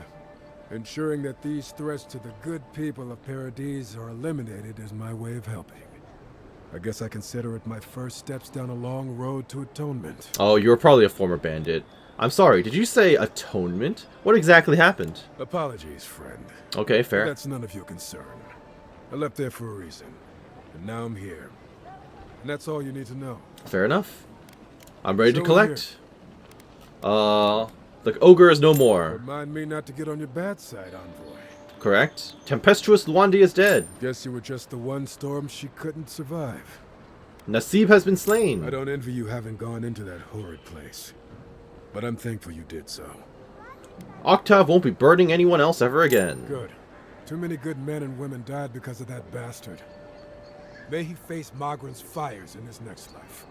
Ensuring that these threats to the good people of Paradis are eliminated is my way of helping. I guess I consider it my first steps down a long road to atonement. Oh, you're probably a former bandit. I'm sorry, did you say atonement? What exactly happened? Apologies, friend. Okay, fair. But that's none of your concern. I left there for a reason, and now I'm here. And that's all you need to know. Fair enough. I'm ready to collect. The ogre is no more. Remind me not to get on your bad side, Envoy. Correct. Tempestuous Luandi is dead. Guess you were just the one storm she couldn't survive. Nasib has been slain. I don't envy you having gone into that horrid place. But I'm thankful you did so. Octave won't be burning anyone else ever again. Good. Too many good men and women died because of that bastard. May he face Magran's fires in his next life.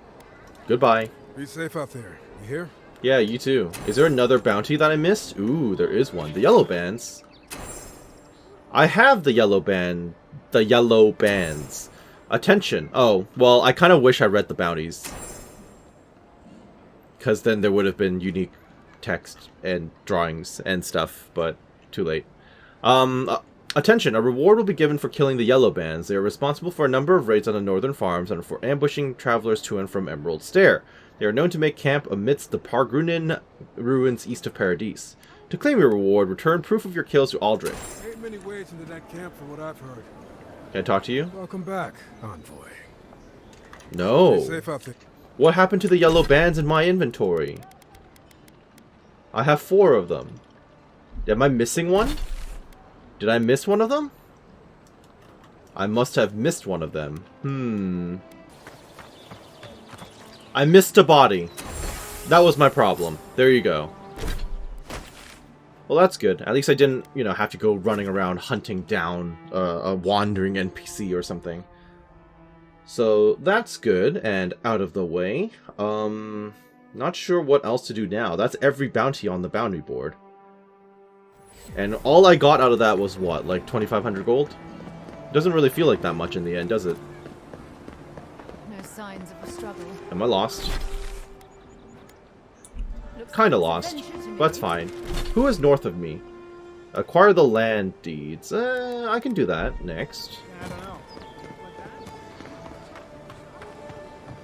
Goodbye. Be safe out there. You hear? Yeah, you too. Is there another bounty that I missed? Ooh, there is one. The yellow bands. I have the yellow band. The yellow bands. Attention. Oh, well, I kind of wish I read the bounties. Because then there would have been unique text and drawings and stuff, but too late. Attention, a reward will be given for killing the Yellow Bands. They are responsible for a number of raids on the northern farms and for ambushing travelers to and from Emerald Stair. They are known to make camp amidst the Pargrunin ruins east of Paradis. To claim your reward, return proof of your kills to Aldrich. Ain't many ways into that camp for what I've heard. Can I talk to you? Welcome back, Envoy. No. Stay safe out there. What happened to the Yellow Bands in my inventory? I have 4 of them. Am I missing one? Did I miss one of them? I must have missed one of them. I missed a body. That was my problem. There you go. Well, that's good. At least I didn't, you know, have to go running around hunting down a wandering NPC or something. So that's good and out of the way. Not sure what else to do now. That's every bounty on the bounty board. And all I got out of that was what, like 2,500 gold? Doesn't really feel like that much in the end, does it? No signs of a struggle. Am I lost? Kinda lost. But that's fine. Who is north of me? Acquire the land deeds. I can do that next.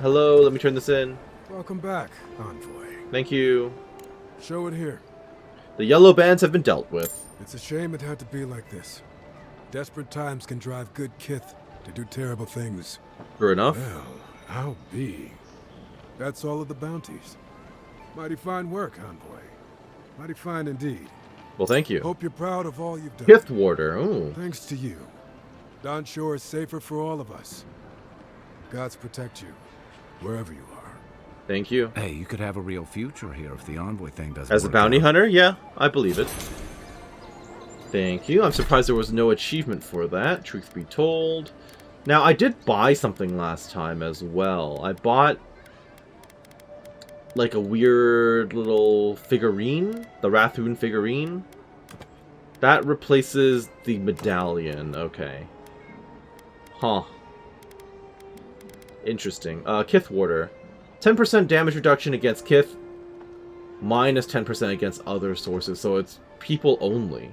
Hello, let me turn this in. Welcome back, Envoy. Thank you. Show it here. The Yellow Bands have been dealt with. It's a shame it had to be like this. Desperate times can drive good kith to do terrible things. True enough. Well, I'll be. That's all of the bounties. Mighty fine work, Envoy. Mighty fine indeed. Well, thank you. Hope you're proud of all you've done. Kith Warder, ooh. Thanks to you. Dawn Shore is safer for all of us. Gods protect you, wherever you are. Thank you. Hey, you could have a real future here if the Envoy thing doesn't As a bounty hunter? Yeah, I believe it. Thank you. I'm surprised there was no achievement for that, truth be told. Now, I did buy something last time as well. I bought like a weird little figurine, the Rathoon figurine. That replaces the medallion. Okay. Huh. Interesting. Kith Warder. 10% damage reduction against Kith, minus 10% against other sources, so it's people only.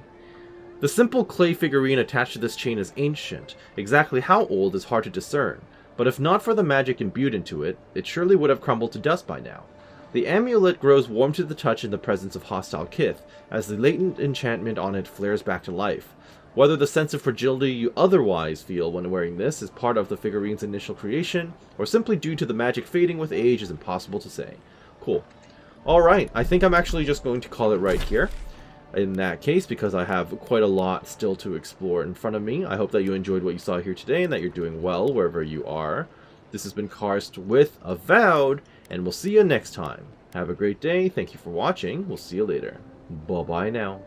The simple clay figurine attached to this chain is ancient. Exactly how old is hard to discern, but if not for the magic imbued into it, it surely would have crumbled to dust by now. The amulet grows warm to the touch in the presence of hostile Kith, as the latent enchantment on it flares back to life. Whether the sense of fragility you otherwise feel when wearing this is part of the figurine's initial creation, or simply due to the magic fading with age, is impossible to say. Cool. Alright, I think I'm actually just going to call it right here. In that case, because I have quite a lot still to explore in front of me. I hope that you enjoyed what you saw here today, and that you're doing well wherever you are. This has been Karst with Avowed, and we'll see you next time. Have a great day, thank you for watching, we'll see you later. Bye-bye now.